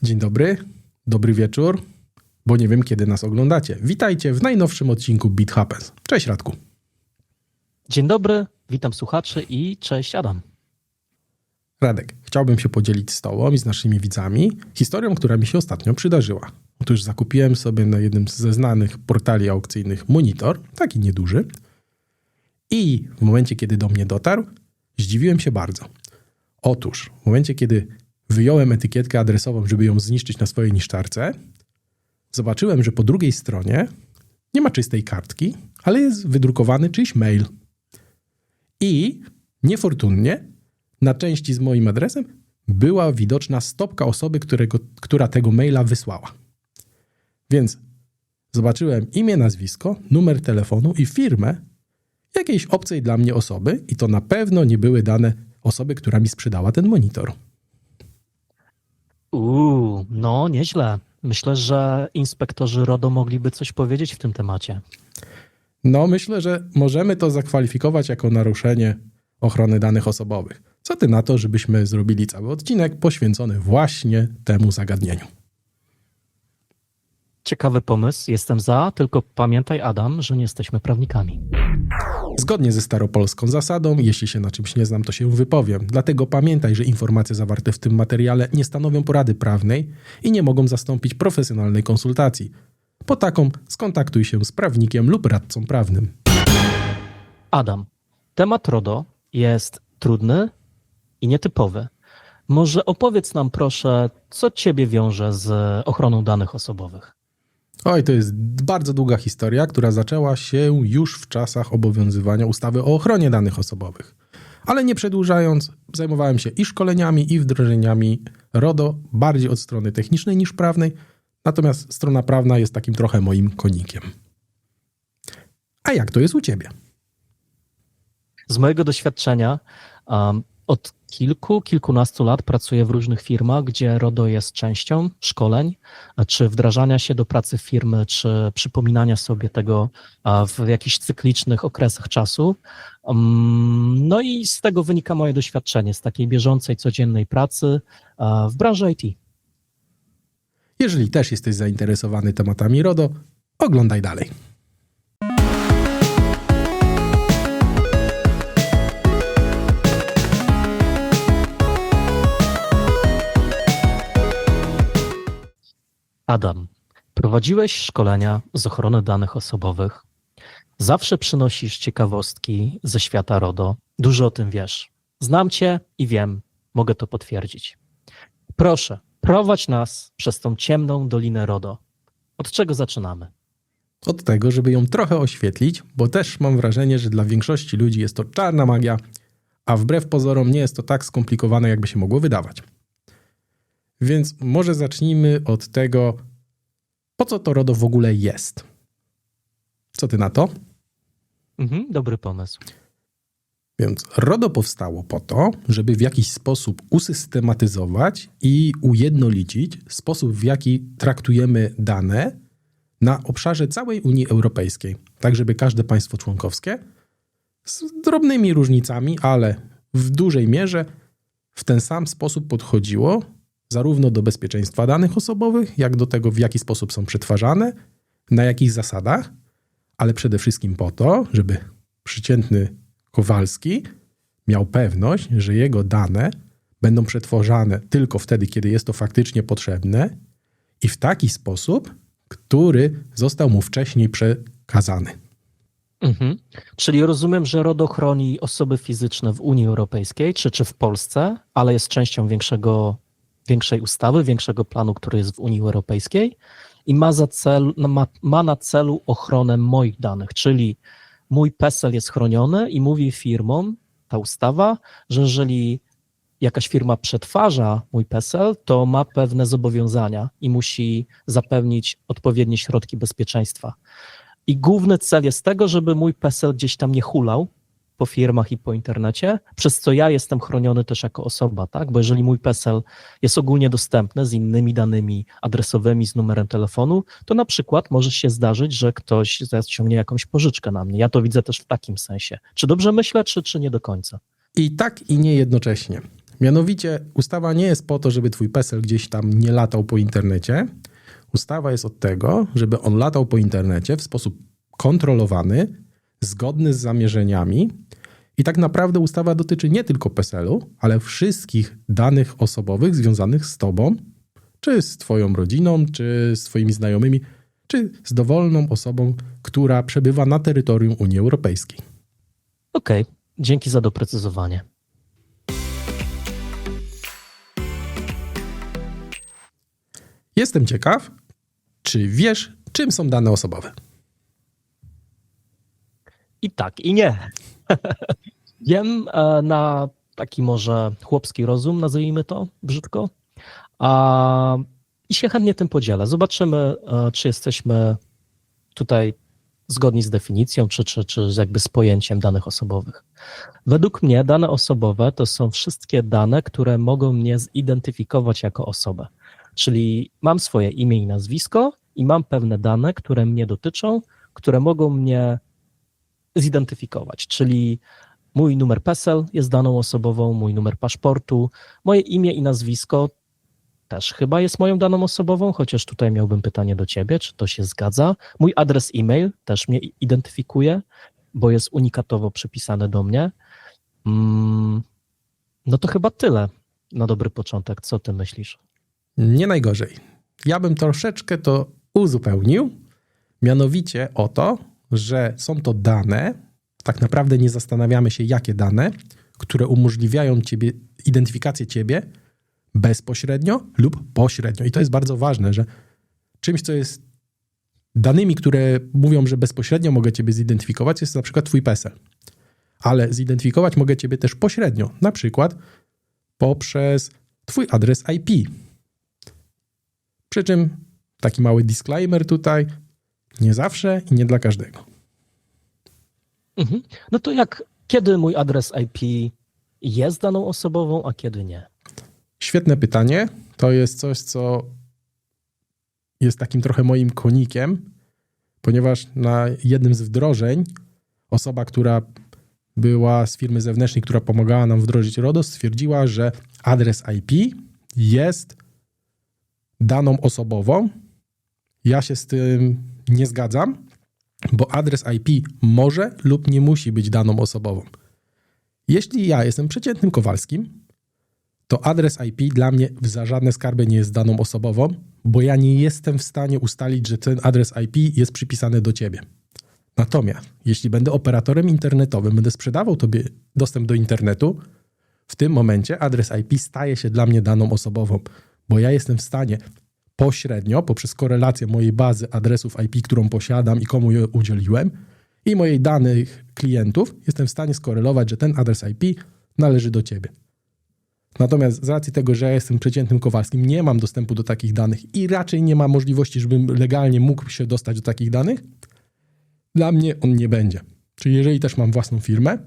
Dzień dobry, dobry wieczór, bo nie wiem, kiedy nas oglądacie. Witajcie w najnowszym odcinku Beat Happens. Cześć Radku. Dzień dobry, witam słuchaczy i cześć Adam. Radek, chciałbym się podzielić z tobą i z naszymi widzami historią, która mi się ostatnio przydarzyła. Otóż zakupiłem sobie na jednym ze znanych portali aukcyjnych monitor, taki nieduży, i w momencie, kiedy do mnie dotarł, zdziwiłem się bardzo. Otóż w momencie, kiedy wyjąłem etykietkę adresową, żeby ją zniszczyć na swojej niszczarce, zobaczyłem, że po drugiej stronie nie ma czystej kartki, ale jest wydrukowany czyjś mail. I niefortunnie na części z moim adresem była widoczna stopka osoby, która tego maila wysłała. Więc zobaczyłem imię, nazwisko, numer telefonu i firmę jakiejś obcej dla mnie osoby i to na pewno nie były dane osoby, która mi sprzedała ten monitor. No nieźle. Myślę, że inspektorzy RODO mogliby coś powiedzieć w tym temacie. No, myślę, że możemy to zakwalifikować jako naruszenie ochrony danych osobowych. Co ty na to, żebyśmy zrobili cały odcinek poświęcony właśnie temu zagadnieniu? Ciekawy pomysł, jestem za, tylko pamiętaj Adam, że nie jesteśmy prawnikami. Zgodnie ze staropolską zasadą, jeśli się na czymś nie znam, to się wypowiem. Dlatego pamiętaj, że informacje zawarte w tym materiale nie stanowią porady prawnej i nie mogą zastąpić profesjonalnej konsultacji. Po taką skontaktuj się z prawnikiem lub radcą prawnym. Adam, temat RODO jest trudny i nietypowy. Może opowiedz nam proszę, co ciebie wiąże z ochroną danych osobowych? Oj, to jest bardzo długa historia, która zaczęła się już w czasach obowiązywania ustawy o ochronie danych osobowych. Ale nie przedłużając, zajmowałem się i szkoleniami, i wdrożeniami RODO, bardziej od strony technicznej niż prawnej, natomiast strona prawna jest takim trochę moim konikiem. A jak to jest u ciebie? Z mojego doświadczenia od kilkunastu lat pracuję w różnych firmach, gdzie RODO jest częścią szkoleń, czy wdrażania się do pracy firmy, czy przypominania sobie tego w jakichś cyklicznych okresach czasu. No i z tego wynika moje doświadczenie, z takiej bieżącej, codziennej pracy w branży IT. Jeżeli też jesteś zainteresowany tematami RODO, oglądaj dalej. Adam, prowadziłeś szkolenia z ochrony danych osobowych. Zawsze przynosisz ciekawostki ze świata RODO. Dużo o tym wiesz. Znam cię i wiem, mogę to potwierdzić. Proszę, prowadź nas przez tą ciemną dolinę RODO. Od czego zaczynamy? Od tego, żeby ją trochę oświetlić, bo też mam wrażenie, że dla większości ludzi jest to czarna magia, a wbrew pozorom nie jest to tak skomplikowane, jakby się mogło wydawać. Więc może zacznijmy od tego, po co to RODO w ogóle jest. Co ty na to? Dobry pomysł. Więc RODO powstało po to, żeby w jakiś sposób usystematyzować i ujednolicić sposób, w jaki traktujemy dane na obszarze całej Unii Europejskiej. Tak, żeby każde państwo członkowskie z drobnymi różnicami, ale w dużej mierze w ten sam sposób podchodziło zarówno do bezpieczeństwa danych osobowych, jak do tego, w jaki sposób są przetwarzane, na jakich zasadach, ale przede wszystkim po to, żeby przeciętny Kowalski miał pewność, że jego dane będą przetwarzane tylko wtedy, kiedy jest to faktycznie potrzebne i w taki sposób, który został mu wcześniej przekazany. Czyli rozumiem, że RODO chroni osoby fizyczne w Unii Europejskiej, czy w Polsce, ale jest częścią większej ustawy, większego planu, który jest w Unii Europejskiej i ma na celu ochronę moich danych, czyli mój PESEL jest chroniony i mówi firmom ta ustawa, że jeżeli jakaś firma przetwarza mój PESEL, to ma pewne zobowiązania i musi zapewnić odpowiednie środki bezpieczeństwa. I główny cel jest tego, żeby mój PESEL gdzieś tam nie hulał po firmach i po internecie, przez co ja jestem chroniony też jako osoba, tak? Bo jeżeli mój PESEL jest ogólnie dostępny z innymi danymi adresowymi, z numerem telefonu, to na przykład może się zdarzyć, że ktoś zaciągnie jakąś pożyczkę na mnie. Ja to widzę też w takim sensie. Czy dobrze myślę, czy nie do końca? I tak, i nie jednocześnie. Mianowicie ustawa nie jest po to, żeby twój PESEL gdzieś tam nie latał po internecie. Ustawa jest od tego, żeby on latał po internecie w sposób kontrolowany, zgodny z zamierzeniami. I tak naprawdę ustawa dotyczy nie tylko PESEL-u, ale wszystkich danych osobowych związanych z tobą, czy z twoją rodziną, czy z twoimi znajomymi, czy z dowolną osobą, która przebywa na terytorium Unii Europejskiej. Okej, dzięki za doprecyzowanie. Jestem ciekaw, czy wiesz, czym są dane osobowe? I tak, i nie. Wiem na taki może chłopski rozum, nazwijmy to brzydko, i się chętnie tym podzielę. Zobaczymy, czy jesteśmy tutaj zgodni z definicją, czy jakby z pojęciem danych osobowych. Według mnie dane osobowe to są wszystkie dane, które mogą mnie zidentyfikować jako osobę. Czyli mam swoje imię i nazwisko i mam pewne dane, które mnie dotyczą, które mogą mnie zidentyfikować, czyli mój numer PESEL jest daną osobową, mój numer paszportu, moje imię i nazwisko też chyba jest moją daną osobową, chociaż tutaj miałbym pytanie do ciebie, czy to się zgadza. Mój adres e-mail też mnie identyfikuje, bo jest unikatowo przypisany do mnie. No to chyba tyle na dobry początek. Co ty myślisz? Nie najgorzej. Ja bym troszeczkę to uzupełnił, mianowicie o to, że są to dane, tak naprawdę nie zastanawiamy się, jakie dane, które umożliwiają identyfikację ciebie bezpośrednio lub pośrednio. I to jest bardzo ważne, że czymś, co jest danymi, które mówią, że bezpośrednio mogę ciebie zidentyfikować, jest na przykład twój PESEL. Ale zidentyfikować mogę ciebie też pośrednio, na przykład poprzez twój adres IP. Przy czym taki mały disclaimer tutaj, nie zawsze i nie dla każdego. No to kiedy mój adres IP jest daną osobową, a kiedy nie? Świetne pytanie. To jest coś, co jest takim trochę moim konikiem, ponieważ na jednym z wdrożeń osoba, która była z firmy zewnętrznej, która pomagała nam wdrożyć RODOS, stwierdziła, że adres IP jest daną osobową. Ja się z tym nie zgadzam, bo adres IP może lub nie musi być daną osobową. Jeśli ja jestem przeciętnym Kowalskim, to adres IP dla mnie za żadne skarby nie jest daną osobową, bo ja nie jestem w stanie ustalić, że ten adres IP jest przypisany do ciebie. Natomiast jeśli będę operatorem internetowym, będę sprzedawał tobie dostęp do internetu, w tym momencie adres IP staje się dla mnie daną osobową, bo ja jestem w stanie pośrednio, poprzez korelację mojej bazy adresów IP, którą posiadam i komu je udzieliłem, i moich danych klientów, jestem w stanie skorelować, że ten adres IP należy do ciebie. Natomiast z racji tego, że ja jestem przeciętnym Kowalskim, nie mam dostępu do takich danych i raczej nie ma możliwości, żebym legalnie mógł się dostać do takich danych, dla mnie on nie będzie. Czyli jeżeli też mam własną firmę,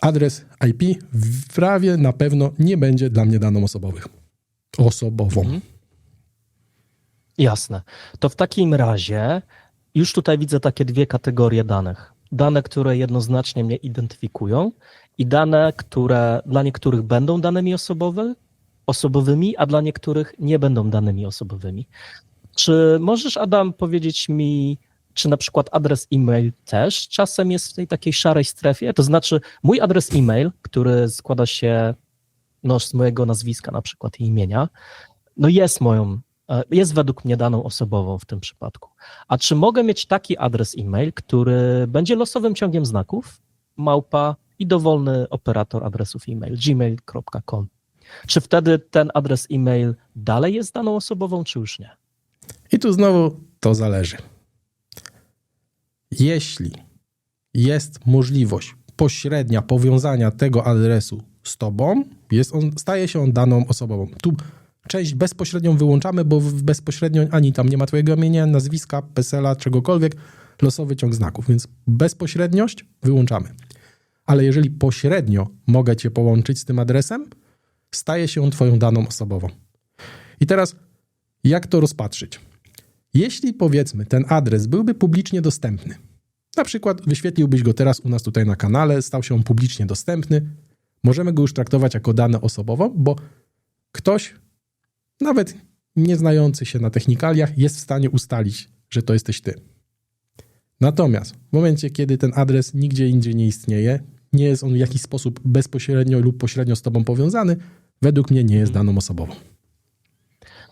adres IP prawie na pewno nie będzie dla mnie daną osobową. Jasne. To w takim razie już tutaj widzę takie dwie kategorie danych. Dane, które jednoznacznie mnie identyfikują i dane, które dla niektórych będą danymi osobowymi, a dla niektórych nie będą danymi osobowymi. Czy możesz, Adam, powiedzieć mi, czy na przykład adres e-mail też czasem jest w tej takiej szarej strefie? To znaczy mój adres e-mail, który składa się z mojego nazwiska na przykład i imienia, jest według mnie daną osobową w tym przypadku. A czy mogę mieć taki adres e-mail, który będzie losowym ciągiem znaków, i dowolny operator adresów e-mail, gmail.com. Czy wtedy ten adres e-mail dalej jest daną osobową, czy już nie? I tu znowu to zależy. Jeśli jest możliwość pośrednia powiązania tego adresu z tobą, staje się on daną osobową. Tu część bezpośrednią wyłączamy, bo bezpośrednio ani tam nie ma twojego imienia, nazwiska, PESEL-a, czegokolwiek, losowy ciąg znaków, więc bezpośredniość wyłączamy. Ale jeżeli pośrednio mogę cię połączyć z tym adresem, staje się on twoją daną osobową. I teraz jak to rozpatrzyć? Jeśli powiedzmy ten adres byłby publicznie dostępny, na przykład wyświetliłbyś go teraz u nas tutaj na kanale, stał się on publicznie dostępny, możemy go już traktować jako dane osobowe, bo ktoś, nawet nie znający się na technikaliach, jest w stanie ustalić, że to jesteś ty. Natomiast w momencie, kiedy ten adres nigdzie indziej nie istnieje, nie jest on w jakiś sposób bezpośrednio lub pośrednio z tobą powiązany, według mnie nie jest daną osobową.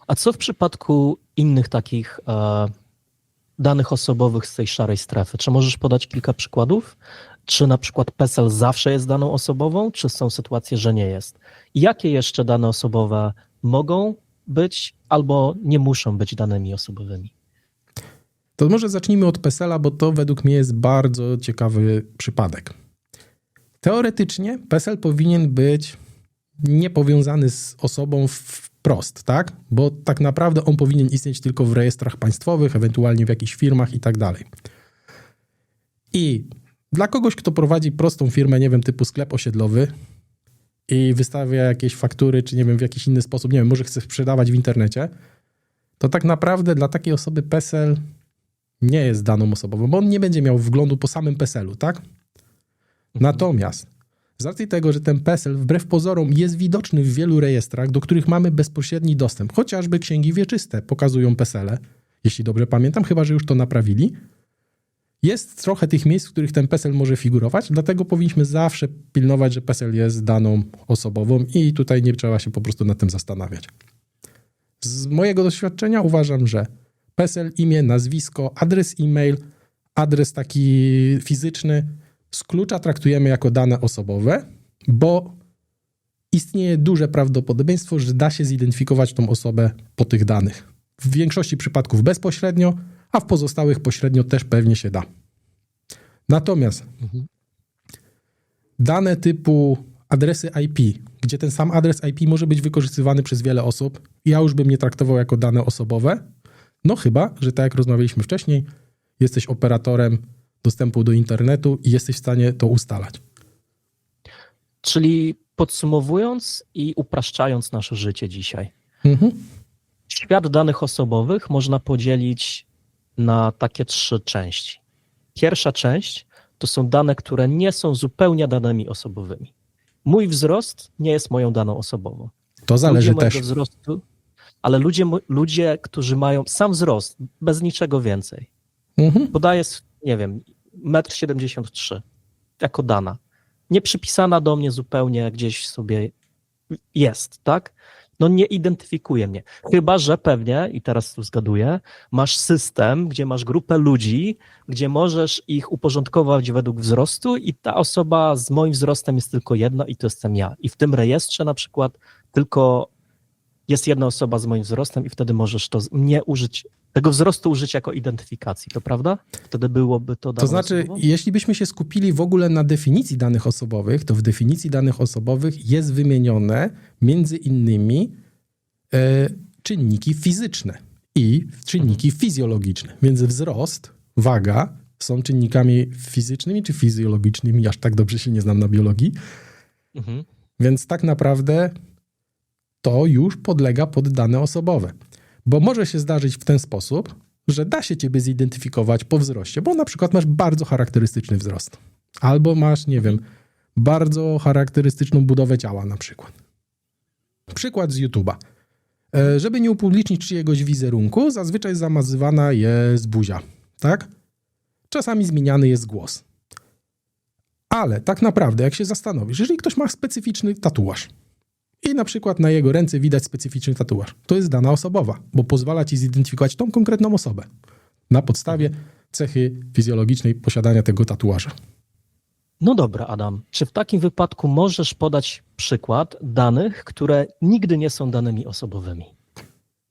A co w przypadku innych takich danych osobowych z tej szarej strefy? Czy możesz podać kilka przykładów? Czy na przykład PESEL zawsze jest daną osobową, czy są sytuacje, że nie jest? Jakie jeszcze dane osobowe mogą być albo nie muszą być danymi osobowymi? To może zacznijmy od PESEL-a, bo to według mnie jest bardzo ciekawy przypadek. Teoretycznie PESEL powinien być niepowiązany z osobą wprost, tak? Bo tak naprawdę on powinien istnieć tylko w rejestrach państwowych, ewentualnie w jakichś firmach i tak dalej. I dla kogoś, kto prowadzi prostą firmę, nie wiem, typu sklep osiedlowy i wystawia jakieś faktury, czy nie wiem, w jakiś inny sposób, nie wiem, może chce sprzedawać w internecie, to tak naprawdę dla takiej osoby PESEL nie jest daną osobową, bo on nie będzie miał wglądu po samym PESEL-u, tak? Natomiast z racji tego, że ten PESEL wbrew pozorom jest widoczny w wielu rejestrach, do których mamy bezpośredni dostęp, chociażby księgi wieczyste pokazują PESEL-e, jeśli dobrze pamiętam, chyba że już to naprawili. Jest trochę tych miejsc, w których ten PESEL może figurować, dlatego powinniśmy zawsze pilnować, że PESEL jest daną osobową i tutaj nie trzeba się po prostu nad tym zastanawiać. Z mojego doświadczenia uważam, że PESEL, imię, nazwisko, adres e-mail, adres taki fizyczny z klucza traktujemy jako dane osobowe, bo istnieje duże prawdopodobieństwo, że da się zidentyfikować tą osobę po tych danych. W większości przypadków bezpośrednio, a w pozostałych pośrednio też pewnie się da. Natomiast dane typu adresy IP, gdzie ten sam adres IP może być wykorzystywany przez wiele osób, ja już bym nie traktował jako dane osobowe, no chyba, że tak jak rozmawialiśmy wcześniej, jesteś operatorem dostępu do internetu i jesteś w stanie to ustalać. Czyli podsumowując i upraszczając nasze życie dzisiaj, świat danych osobowych można podzielić na takie 3 części. Pierwsza część to są dane, które nie są zupełnie danymi osobowymi. Mój wzrost nie jest moją daną osobową. To zależy też. Wzrostu, ale ludzie, którzy mają sam wzrost, bez niczego więcej. Podaję, nie wiem, 1,73 m jako dana. Nie przypisana do mnie zupełnie, gdzieś sobie jest, tak? No nie identyfikuje mnie. Chyba że pewnie, i teraz tu zgaduję, masz system, gdzie masz grupę ludzi, gdzie możesz ich uporządkować według wzrostu i ta osoba z moim wzrostem jest tylko jedna i to jestem ja. I w tym rejestrze na przykład tylko jest jedna osoba z moim wzrostem i wtedy możesz tego wzrostu użyć jako identyfikacji, to prawda? Wtedy byłoby to dane To znaczy, osobowe? jeśli byśmy się skupili w ogóle na definicji danych osobowych, to w definicji danych osobowych jest wymienione między innymi czynniki fizyczne i czynniki fizjologiczne. Więc wzrost, waga są czynnikami fizycznymi czy fizjologicznymi, aż tak dobrze się nie znam na biologii. Więc tak naprawdę to już podlega pod dane osobowe. Bo może się zdarzyć w ten sposób, że da się ciebie zidentyfikować po wzroście, bo na przykład masz bardzo charakterystyczny wzrost. Albo masz, nie wiem, bardzo charakterystyczną budowę ciała na przykład. Przykład z YouTube'a. Żeby nie upublicznić czyjegoś wizerunku, zazwyczaj zamazywana jest buzia, tak? Czasami zmieniany jest głos. Ale tak naprawdę, jak się zastanowisz, jeżeli ktoś ma specyficzny tatuaż, i na przykład na jego ręce widać specyficzny tatuaż. To jest dana osobowa, bo pozwala ci zidentyfikować tą konkretną osobę na podstawie cechy fizjologicznej posiadania tego tatuaża. No dobra, Adam. Czy w takim wypadku możesz podać przykład danych, które nigdy nie są danymi osobowymi?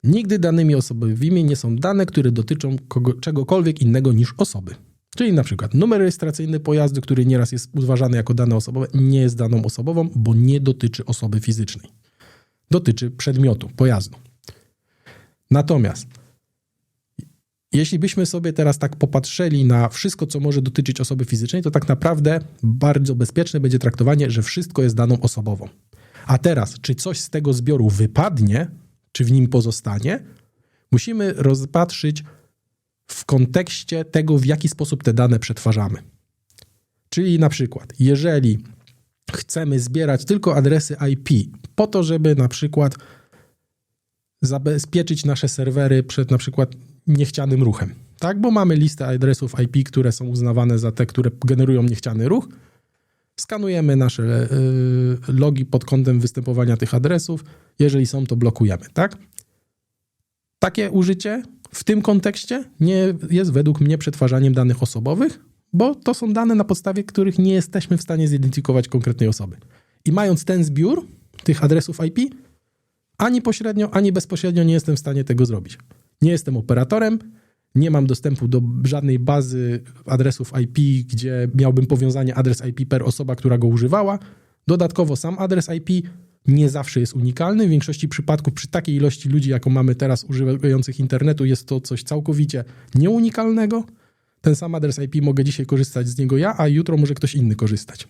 Nigdy danymi osobowymi nie są dane, które dotyczą czegokolwiek innego niż osoby. Czyli na przykład numer rejestracyjny pojazdu, który nieraz jest uważany jako dane osobowe, nie jest daną osobową, bo nie dotyczy osoby fizycznej. Dotyczy przedmiotu, pojazdu. Natomiast jeśli byśmy sobie teraz tak popatrzyli na wszystko, co może dotyczyć osoby fizycznej, to tak naprawdę bardzo bezpieczne będzie traktowanie, że wszystko jest daną osobową. A teraz, czy coś z tego zbioru wypadnie, czy w nim pozostanie, musimy rozpatrzyć w kontekście tego, w jaki sposób te dane przetwarzamy. Czyli na przykład, jeżeli chcemy zbierać tylko adresy IP po to, żeby na przykład zabezpieczyć nasze serwery przed na przykład niechcianym ruchem. Tak, bo mamy listę adresów IP, które są uznawane za te, które generują niechciany ruch. Skanujemy nasze logi pod kątem występowania tych adresów. Jeżeli są, to blokujemy, tak? Takie użycie w tym kontekście nie jest według mnie przetwarzaniem danych osobowych, bo to są dane, na podstawie których nie jesteśmy w stanie zidentyfikować konkretnej osoby. I mając ten zbiór tych adresów IP, ani pośrednio, ani bezpośrednio nie jestem w stanie tego zrobić. Nie jestem operatorem, nie mam dostępu do żadnej bazy adresów IP, gdzie miałbym powiązanie adres IP per osoba, która go używała. Dodatkowo sam adres IP nie zawsze jest unikalny. W większości przypadków przy takiej ilości ludzi, jaką mamy teraz używających internetu, jest to coś całkowicie nieunikalnego. Ten sam adres IP mogę dzisiaj korzystać z niego ja, a jutro może ktoś inny korzystać.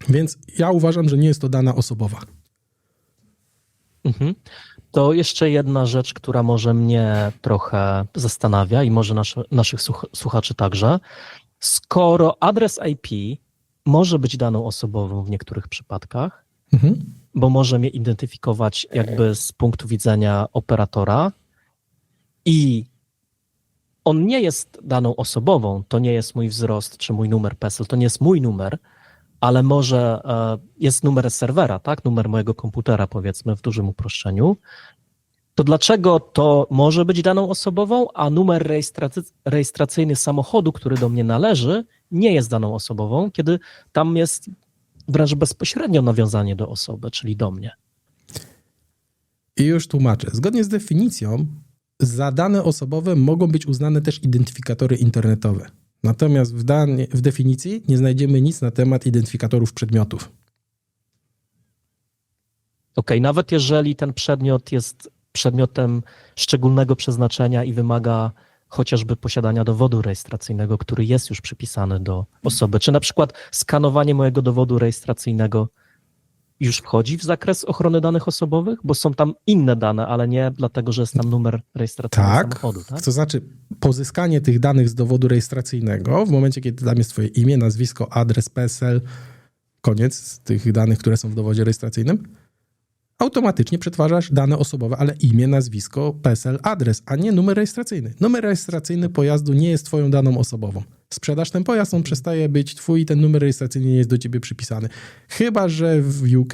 Więc ja uważam, że nie jest to dana osobowa. To jeszcze jedna rzecz, która może mnie trochę zastanawia i może naszych słuchaczy także. Skoro adres IP może być daną osobową w niektórych przypadkach, bo może mnie identyfikować jakby z punktu widzenia operatora i on nie jest daną osobową, to nie jest mój wzrost czy mój numer PESEL, to nie jest mój numer, ale może jest numer serwera, tak? Numer mojego komputera, powiedzmy w dużym uproszczeniu, to dlaczego to może być daną osobową, a numer rejestracyjny samochodu, który do mnie należy, nie jest daną osobową, kiedy tam jest wręcz bezpośrednio nawiązanie do osoby, czyli do mnie? I już tłumaczę. Zgodnie z definicją za dane osobowe mogą być uznane też identyfikatory internetowe. Natomiast w definicji nie znajdziemy nic na temat identyfikatorów przedmiotów. Okej, nawet jeżeli ten przedmiot jest przedmiotem szczególnego przeznaczenia i wymaga chociażby posiadania dowodu rejestracyjnego, który jest już przypisany do osoby, czy na przykład skanowanie mojego dowodu rejestracyjnego już wchodzi w zakres ochrony danych osobowych? Bo są tam inne dane, ale nie dlatego, że jest tam numer rejestracyjny samochodu, tak? To znaczy pozyskanie tych danych z dowodu rejestracyjnego w momencie, kiedy tam jest twoje imię, nazwisko, adres, PESEL, koniec tych danych, które są w dowodzie rejestracyjnym, automatycznie przetwarzasz dane osobowe, ale imię, nazwisko, PESEL, adres, a nie numer rejestracyjny. Numer rejestracyjny pojazdu nie jest twoją daną osobową. Sprzedasz ten pojazd, on przestaje być twój i ten numer rejestracyjny nie jest do ciebie przypisany. Chyba że w UK,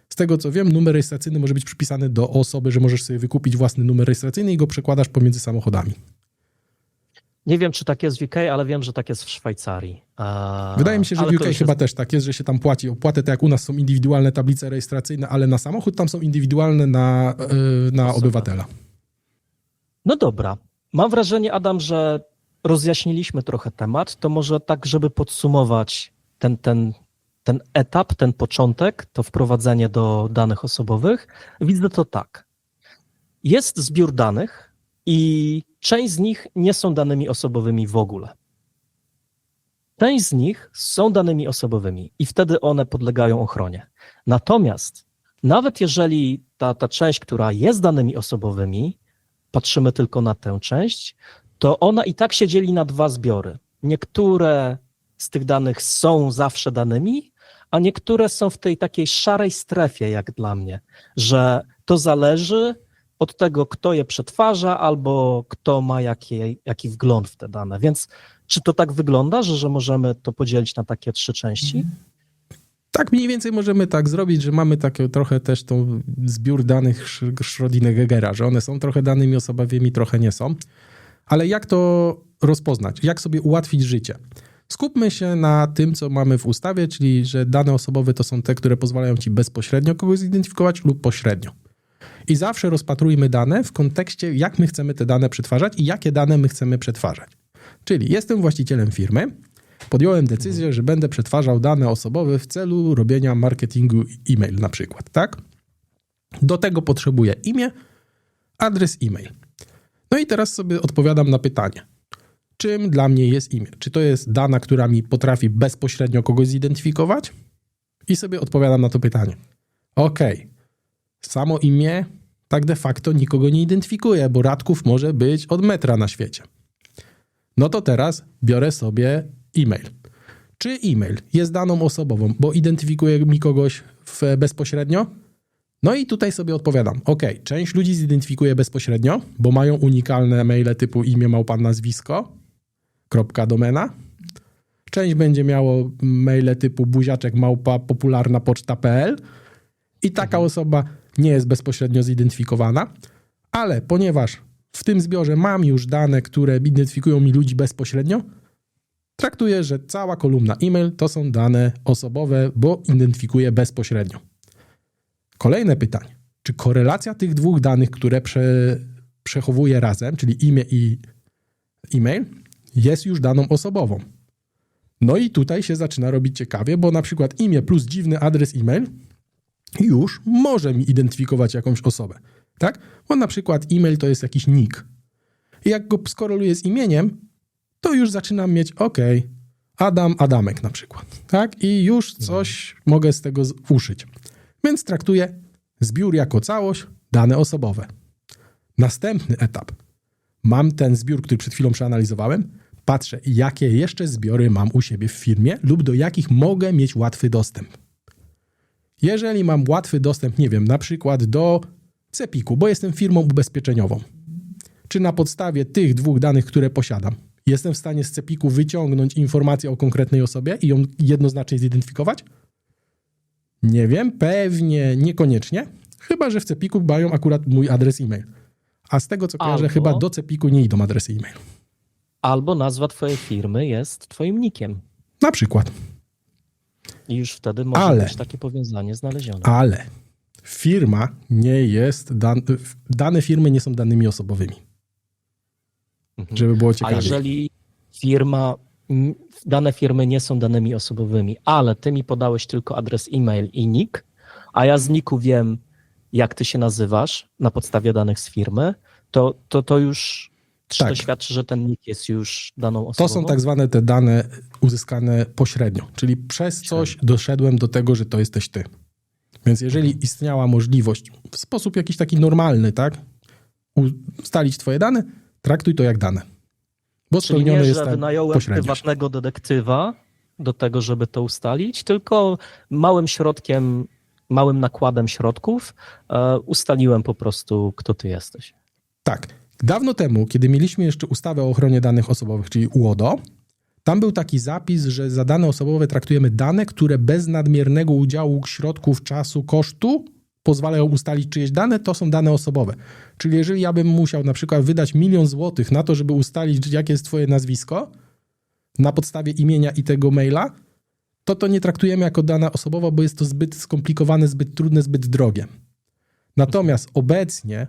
z tego co wiem, numer rejestracyjny może być przypisany do osoby, że możesz sobie wykupić własny numer rejestracyjny i go przekładasz pomiędzy samochodami. Nie wiem, czy tak jest w UK, ale wiem, że tak jest w Szwajcarii. Wydaje mi się, że w UK chyba też tak jest, że się tam płaci opłatę, tak jak u nas są indywidualne tablice rejestracyjne, ale na samochód tam są indywidualne na obywatela. No dobra. Mam wrażenie, Adam, że rozjaśniliśmy trochę temat. To może tak, żeby podsumować ten etap, ten początek, to wprowadzenie do danych osobowych. Widzę to tak. Jest zbiór danych i część z nich nie są danymi osobowymi w ogóle. Część z nich są danymi osobowymi i wtedy one podlegają ochronie. Natomiast nawet jeżeli ta część, która jest danymi osobowymi, patrzymy tylko na tę część, to ona i tak się dzieli na dwa zbiory. Niektóre z tych danych są zawsze danymi, a niektóre są w tej takiej szarej strefie, jak dla mnie, że to zależy od tego, kto je przetwarza albo kto ma jaki wgląd w te dane. Więc czy to tak wygląda, że możemy to podzielić na takie trzy części? Tak, mniej więcej możemy tak zrobić, że mamy takie trochę też tą zbiór danych Schrödingera, że one są trochę danymi osobowymi, trochę nie są. Ale jak to rozpoznać? Jak sobie ułatwić życie? Skupmy się na tym, co mamy w ustawie, czyli że dane osobowe to są te, które pozwalają ci bezpośrednio kogoś zidentyfikować lub pośrednio. I zawsze rozpatrujmy dane w kontekście, jak my chcemy te dane przetwarzać i jakie dane my chcemy przetwarzać. Czyli jestem właścicielem firmy, podjąłem decyzję, że będę przetwarzał dane osobowe w celu robienia marketingu e-mail na przykład, tak? Do tego potrzebuję imię, adres e-mail. No i teraz sobie odpowiadam na pytanie, czym dla mnie jest imię? Czy to jest dana, która mi potrafi bezpośrednio kogoś zidentyfikować? I sobie odpowiadam na to pytanie. Okej. Samo imię tak de facto nikogo nie identyfikuje, bo Radków może być od metra na świecie. No to teraz biorę sobie e-mail. czy e-mail jest daną osobową, bo identyfikuje mi kogoś bezpośrednio? No i tutaj sobie odpowiadam. OK, część ludzi zidentyfikuje bezpośrednio, bo mają unikalne maile typu imię, małpa, nazwisko, .domena. Część będzie miało maile typu buziaczek, małpa, popularna poczta.pl i taka osoba nie jest bezpośrednio zidentyfikowana, ale ponieważ w tym zbiorze mam już dane, które identyfikują mi ludzi bezpośrednio, traktuję, że cała kolumna e-mail to są dane osobowe, bo identyfikuje bezpośrednio. Kolejne pytanie. Czy korelacja tych dwóch danych, które przechowuję razem, czyli imię i e-mail, jest już daną osobową? No i tutaj się zaczyna robić ciekawie, bo na przykład imię plus dziwny adres e-mail już może mi identyfikować jakąś osobę, tak? Bo na przykład e-mail to jest jakiś nick. I jak go skoreluję z imieniem, to już zaczynam mieć, Adam, Adamek na przykład, tak? I już coś mogę z tego uszyć. Więc traktuję zbiór jako całość, dane osobowe. Następny etap. Mam ten zbiór, który przed chwilą przeanalizowałem, patrzę, jakie jeszcze zbiory mam u siebie w firmie lub do jakich mogę mieć łatwy dostęp. Jeżeli mam łatwy dostęp, nie wiem, na przykład do CEPiK-u, bo jestem firmą ubezpieczeniową, czy na podstawie tych dwóch danych, które posiadam, jestem w stanie z CEPiK-u wyciągnąć informację o konkretnej osobie i ją jednoznacznie zidentyfikować? Nie wiem, pewnie niekoniecznie, chyba że w CEPiK-u mają akurat mój adres e-mail. A z tego co kojarzę, chyba do CEPiK-u nie idą adresy e-mail. Albo nazwa twojej firmy jest twoim nickiem. Na przykład. I już wtedy może być takie powiązanie znalezione. Ale firma nie jest, dane firmy nie są danymi osobowymi. Żeby było ciekawie. A jeżeli dane firmy nie są danymi osobowymi, ale ty mi podałeś tylko adres e-mail i nick, a ja z nicku wiem, jak ty się nazywasz na podstawie danych z firmy, to już to świadczy, że ten nick jest już daną osobą? To są tak zwane te dane uzyskane pośrednio, czyli przez coś doszedłem do tego, że to jesteś ty. Więc jeżeli istniała możliwość w sposób jakiś taki normalny, tak, ustalić twoje dane, traktuj to jak dane. Bo czyli nie, że wynająłem prywatnego detektywa do tego, żeby to ustalić, tylko małym nakładem środków ustaliłem po prostu, kto ty jesteś. Tak. Dawno temu, kiedy mieliśmy jeszcze ustawę o ochronie danych osobowych, czyli UODO, tam był taki zapis, że za dane osobowe traktujemy dane, które bez nadmiernego udziału środków, czasu, kosztu pozwalają ustalić czyjeś dane, to są dane osobowe. Czyli jeżeli ja bym musiał na przykład wydać 1 000 000 złotych na to, żeby ustalić, jakie jest twoje nazwisko na podstawie imienia i tego maila, to nie traktujemy jako dane osobowe, bo jest to zbyt skomplikowane, zbyt trudne, zbyt drogie. Natomiast obecnie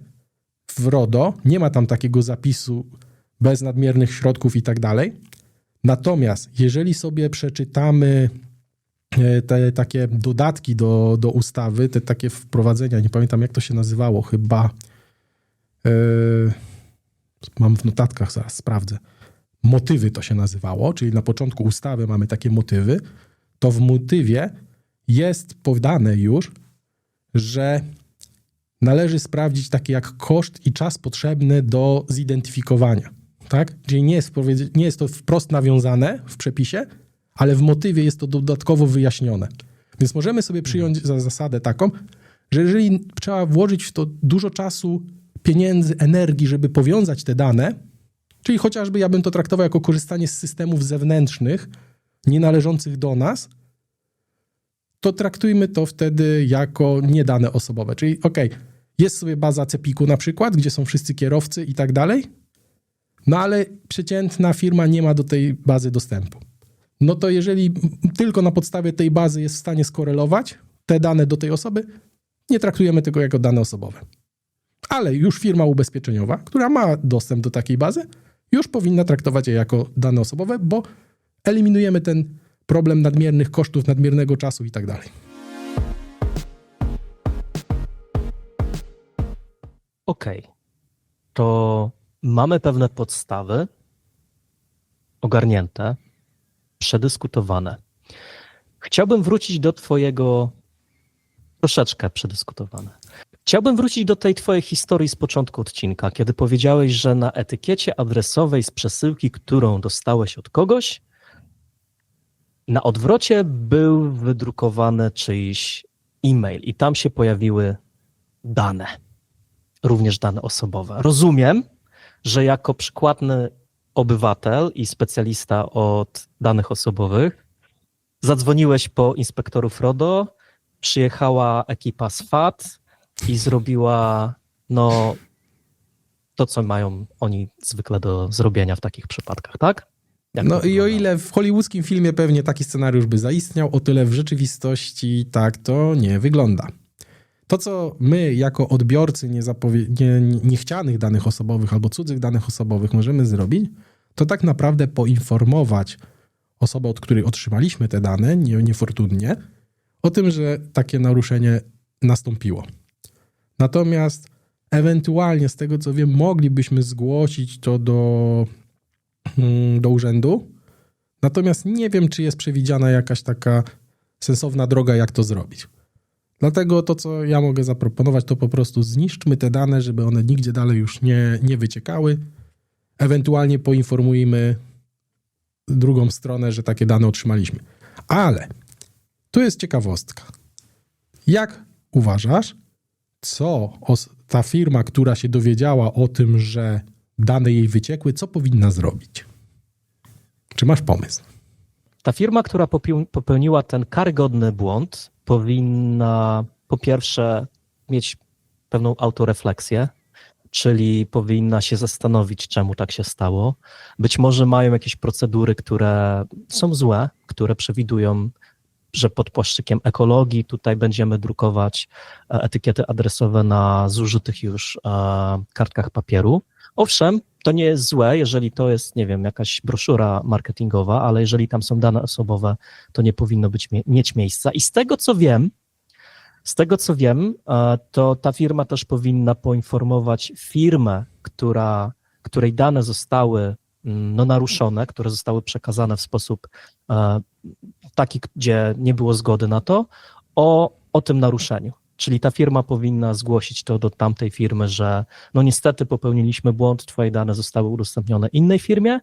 w RODO nie ma tam takiego zapisu bez nadmiernych środków i tak dalej. Natomiast jeżeli sobie przeczytamy te takie dodatki do ustawy, te takie wprowadzenia, nie pamiętam jak to się nazywało, chyba mam w notatkach, zaraz sprawdzę. Motywy to się nazywało, czyli na początku ustawy mamy takie motywy, to w motywie jest podane już, że należy sprawdzić takie jak koszt i czas potrzebny do zidentyfikowania. Tak? Czyli nie jest to wprost nawiązane w przepisie, ale w motywie jest to dodatkowo wyjaśnione. Więc możemy sobie przyjąć za zasadę taką, że jeżeli trzeba włożyć w to dużo czasu, pieniędzy, energii, żeby powiązać te dane, czyli chociażby ja bym to traktował jako korzystanie z systemów zewnętrznych, nie należących do nas, to traktujmy to wtedy jako niedane osobowe. Czyli jest sobie baza CEPiK-u na przykład, gdzie są wszyscy kierowcy i tak dalej, no ale przeciętna firma nie ma do tej bazy dostępu. No to jeżeli tylko na podstawie tej bazy jest w stanie skorelować te dane do tej osoby, nie traktujemy tego jako dane osobowe. Ale już firma ubezpieczeniowa, która ma dostęp do takiej bazy, już powinna traktować je jako dane osobowe, bo eliminujemy ten problem nadmiernych kosztów, nadmiernego czasu i tak dalej. Okej. To mamy pewne podstawy ogarnięte, przedyskutowane. Chciałbym wrócić do troszeczkę przedyskutowane. Chciałbym wrócić do tej twojej historii z początku odcinka, kiedy powiedziałeś, że na etykiecie adresowej z przesyłki, którą dostałeś od kogoś, Na odwrocie był wydrukowany czyjś e-mail i tam się pojawiły dane, również dane osobowe. Rozumiem, że jako przykładny obywatel i specjalista od danych osobowych zadzwoniłeś po inspektorów RODO, przyjechała ekipa z FAT i zrobiła to, co mają oni zwykle do zrobienia w takich przypadkach, tak? Jak No to i o wygląda? ile w hollywoodzkim filmie pewnie taki scenariusz by zaistniał, o tyle w rzeczywistości tak to nie wygląda. To, co my jako odbiorcy niechcianych danych osobowych albo cudzych danych osobowych możemy zrobić, to tak naprawdę poinformować osobę, od której otrzymaliśmy te dane, niefortunnie, o tym, że takie naruszenie nastąpiło. Natomiast ewentualnie, z tego co wiem, moglibyśmy zgłosić to do urzędu, natomiast nie wiem, czy jest przewidziana jakaś taka sensowna droga, jak to zrobić. Dlatego to, co ja mogę zaproponować, to po prostu zniszczmy te dane, żeby one nigdzie dalej już nie wyciekały. Ewentualnie poinformujmy drugą stronę, że takie dane otrzymaliśmy. Ale tu jest ciekawostka. Jak uważasz, co ta firma, która się dowiedziała o tym, że dane jej wyciekły, co powinna zrobić? Czy masz pomysł? Ta firma, która popełniła ten karygodny błąd, powinna po pierwsze mieć pewną autorefleksję, czyli powinna się zastanowić, czemu tak się stało. Być może mają jakieś procedury, które są złe, które przewidują, że pod płaszczykiem ekologii tutaj będziemy drukować etykiety adresowe na zużytych już kartkach papieru. Owszem, to nie jest złe, jeżeli to jest, nie wiem, jakaś broszura marketingowa, ale jeżeli tam są dane osobowe, to nie powinno mieć miejsca. I z tego co wiem, to ta firma też powinna poinformować firmę, której dane zostały naruszone, które zostały przekazane w sposób taki, gdzie nie było zgody na to, o tym naruszeniu. Czyli ta firma powinna zgłosić to do tamtej firmy, że no niestety popełniliśmy błąd, twoje dane zostały udostępnione innej firmie,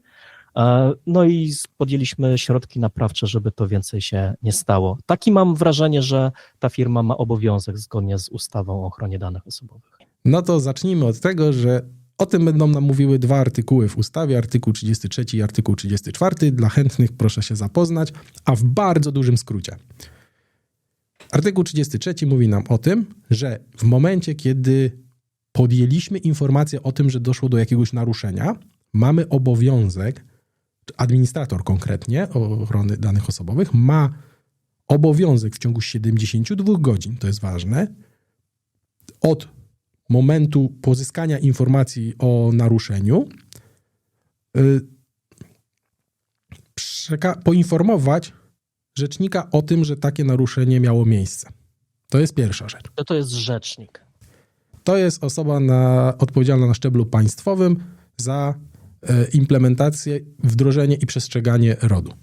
no i podjęliśmy środki naprawcze, żeby to więcej się nie stało. Taki mam wrażenie, że ta firma ma obowiązek zgodnie z ustawą o ochronie danych osobowych. No to zacznijmy od tego, że o tym będą nam mówiły dwa artykuły w ustawie, artykuł 33 i artykuł 34. Dla chętnych proszę się zapoznać, a w bardzo dużym skrócie. Artykuł 33 mówi nam o tym, że w momencie, kiedy podjęliśmy informację o tym, że doszło do jakiegoś naruszenia, mamy obowiązek, administrator konkretnie ochrony danych osobowych ma obowiązek w ciągu 72 godzin, to jest ważne, od momentu pozyskania informacji o naruszeniu poinformować rzecznika o tym, że takie naruszenie miało miejsce. To jest pierwsza rzecz. To jest rzecznik. To jest osoba odpowiedzialna na szczeblu państwowym za implementację, wdrożenie i przestrzeganie RODO.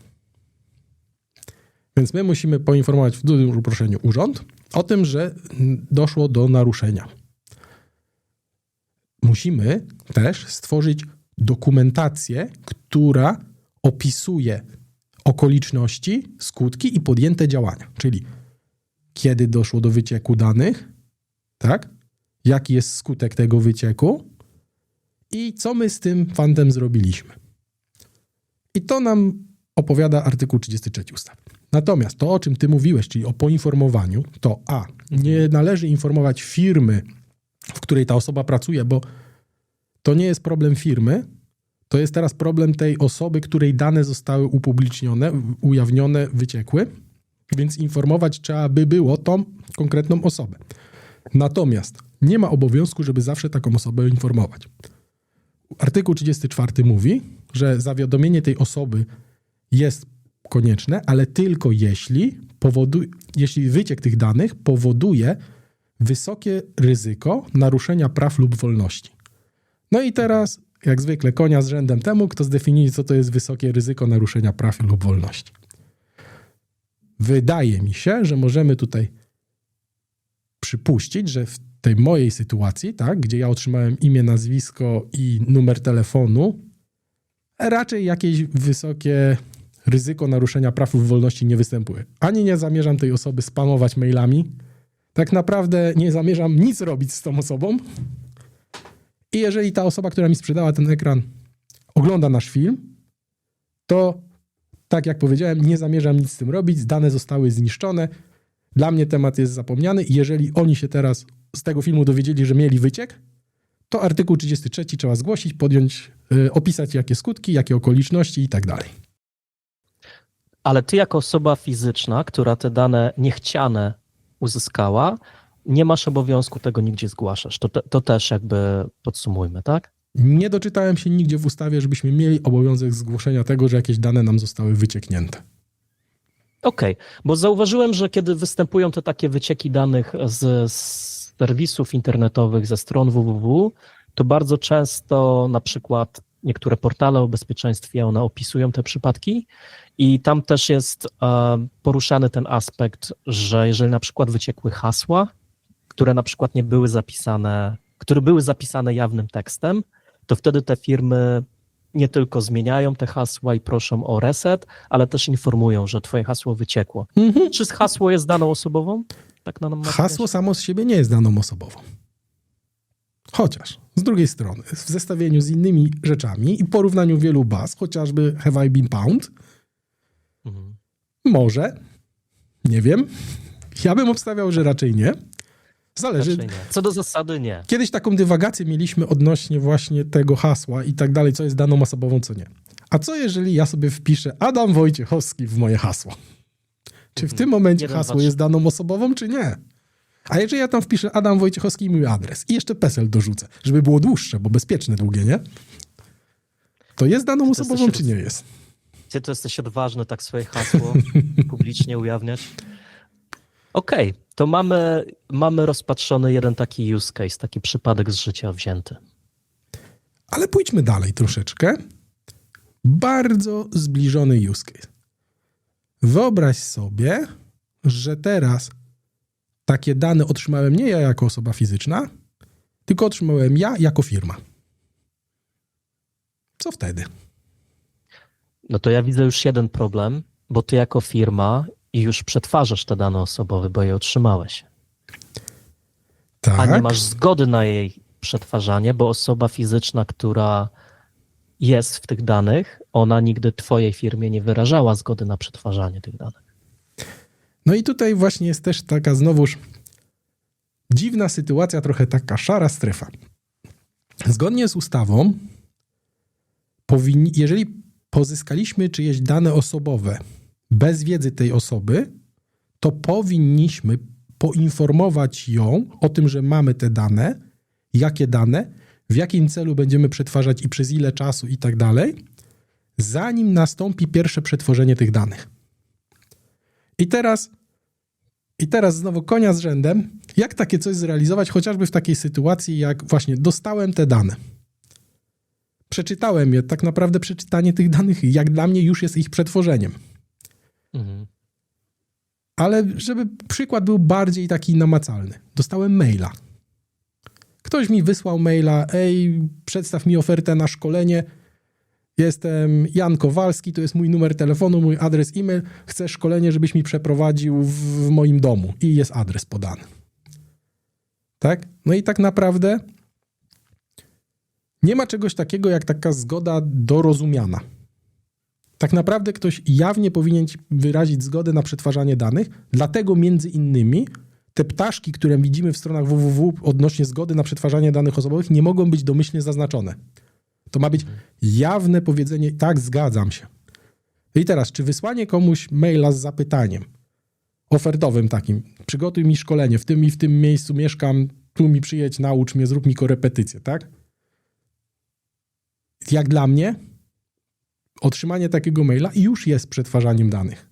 Więc my musimy poinformować w dużym uproszczeniu urząd o tym, że doszło do naruszenia. Musimy też stworzyć dokumentację, która opisuje okoliczności, skutki i podjęte działania. Czyli kiedy doszło do wycieku danych, tak? Jaki jest skutek tego wycieku i co my z tym fantem zrobiliśmy. I to nam opowiada artykuł 33 ustawy. Natomiast to, o czym ty mówiłeś, czyli o poinformowaniu, to nie należy informować firmy, w której ta osoba pracuje, bo to nie jest problem firmy, to jest teraz problem tej osoby, której dane zostały upublicznione, ujawnione, wyciekły, więc informować trzeba by było tą konkretną osobę. Natomiast nie ma obowiązku, żeby zawsze taką osobę informować. Artykuł 34 mówi, że zawiadomienie tej osoby jest konieczne, ale tylko jeśli wyciek tych danych powoduje wysokie ryzyko naruszenia praw lub wolności. No i teraz, jak zwykle, konia z rzędem temu, kto zdefiniuje, co to jest wysokie ryzyko naruszenia praw lub wolności. Wydaje mi się, że możemy tutaj przypuścić, że w tej mojej sytuacji, tak, gdzie ja otrzymałem imię, nazwisko i numer telefonu, raczej jakieś wysokie ryzyko naruszenia praw lub wolności nie występuje. Ani nie zamierzam tej osoby spamować mailami. Tak naprawdę nie zamierzam nic robić z tą osobą. I jeżeli ta osoba, która mi sprzedała ten ekran, ogląda nasz film, to tak jak powiedziałem, nie zamierzam nic z tym robić. Dane zostały zniszczone. Dla mnie temat jest zapomniany. Jeżeli oni się teraz z tego filmu dowiedzieli, że mieli wyciek, to artykuł 33 trzeba zgłosić, podjąć, opisać jakie skutki, jakie okoliczności i tak dalej. Ale ty jako osoba fizyczna, która te dane niechciane uzyskała, nie masz obowiązku tego nigdzie zgłaszać. To też jakby podsumujmy, tak? Nie doczytałem się nigdzie w ustawie, żebyśmy mieli obowiązek zgłoszenia tego, że jakieś dane nam zostały wycieknięte. Okej, bo zauważyłem, że kiedy występują te takie wycieki danych z serwisów internetowych, ze stron www, to bardzo często na przykład niektóre portale o bezpieczeństwie, one opisują te przypadki i tam też jest poruszany ten aspekt, że jeżeli na przykład wyciekły hasła, które na przykład nie były zapisane, które były zapisane jawnym tekstem, to wtedy te firmy nie tylko zmieniają te hasła i proszą o reset, ale też informują, że twoje hasło wyciekło. Czy hasło jest daną osobową? Tak na Hasło samo z siebie nie jest daną osobową. Chociaż z drugiej strony, w zestawieniu z innymi rzeczami i porównaniu wielu baz, chociażby Have I Been Pwned, może, nie wiem, ja bym obstawiał, że raczej nie. Zależy. Raczej nie. Co do zasady nie. Kiedyś taką dywagację mieliśmy odnośnie właśnie tego hasła i tak dalej, co jest daną osobową, co nie. A co jeżeli ja sobie wpiszę Adam Wojciechowski w moje hasło? Czy w tym momencie hasło jest daną osobową, czy nie? A jeżeli ja tam wpiszę Adam Wojciechowski i mój adres i jeszcze PESEL dorzucę, żeby było dłuższe, bo bezpieczne długie, nie? To jest daną osobową, czy nie jest? Ty to jesteś odważny, tak swoje hasło publicznie ujawniać? Okej, to mamy rozpatrzony jeden taki use case, taki przypadek z życia wzięty. Ale pójdźmy dalej troszeczkę. Bardzo zbliżony use case. Wyobraź sobie, że teraz takie dane otrzymałem nie ja jako osoba fizyczna, tylko otrzymałem ja jako firma. Co wtedy? No to ja widzę już jeden problem, bo ty jako firma już przetwarzasz te dane osobowe, bo je otrzymałeś. Tak. A nie masz zgody na jej przetwarzanie, bo osoba fizyczna, która jest w tych danych, ona nigdy twojej firmie nie wyrażała zgody na przetwarzanie tych danych. No i tutaj właśnie jest też taka znowuż dziwna sytuacja, trochę taka szara strefa. Zgodnie z ustawą, jeżeli pozyskaliśmy czyjeś dane osobowe bez wiedzy tej osoby, to powinniśmy poinformować ją o tym, że mamy te dane, jakie dane, w jakim celu będziemy przetwarzać i przez ile czasu i tak dalej, zanim nastąpi pierwsze przetworzenie tych danych. I teraz znowu konia z rzędem, jak takie coś zrealizować, chociażby w takiej sytuacji, jak właśnie dostałem te dane. Przeczytałem je, tak naprawdę przeczytanie tych danych, jak dla mnie, już jest ich przetworzeniem. Ale żeby przykład był bardziej taki namacalny. Dostałem maila. Ktoś mi wysłał maila, przedstaw mi ofertę na szkolenie. Jestem Jan Kowalski, to jest mój numer telefonu, mój adres e-mail. Chcę szkolenie, żebyś mi przeprowadził w moim domu. I jest adres podany. Tak? No i tak naprawdę nie ma czegoś takiego jak taka zgoda dorozumiana. Tak naprawdę ktoś jawnie powinien ci wyrazić zgodę na przetwarzanie danych, dlatego między innymi te ptaszki, które widzimy w stronach www odnośnie zgody na przetwarzanie danych osobowych, nie mogą być domyślnie zaznaczone. To ma być jawne powiedzenie, tak, zgadzam się. I teraz, czy wysłanie komuś maila z zapytaniem ofertowym takim, przygotuj mi szkolenie, w tym i w tym miejscu mieszkam, tu mi przyjedź, naucz mnie, zrób mi korepetycję, tak? Jak dla mnie, otrzymanie takiego maila już jest przetwarzaniem danych.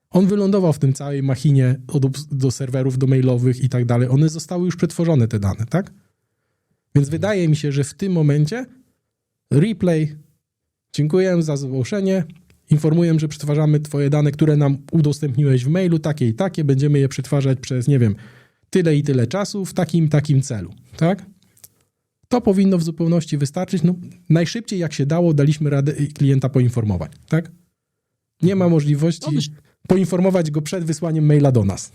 On wylądował w tym całej machinie do serwerów, do mailowych i tak dalej. One zostały już przetworzone, te dane, tak? Więc wydaje mi się, że w tym momencie replay, dziękuję za zgłoszenie, informuję, że przetwarzamy twoje dane, które nam udostępniłeś w mailu, takie i takie, będziemy je przetwarzać przez, nie wiem, tyle i tyle czasu w takim celu, tak? To powinno w zupełności wystarczyć. No, najszybciej jak się dało, daliśmy radę klienta poinformować, tak? nie ma możliwości poinformować go przed wysłaniem maila do nas.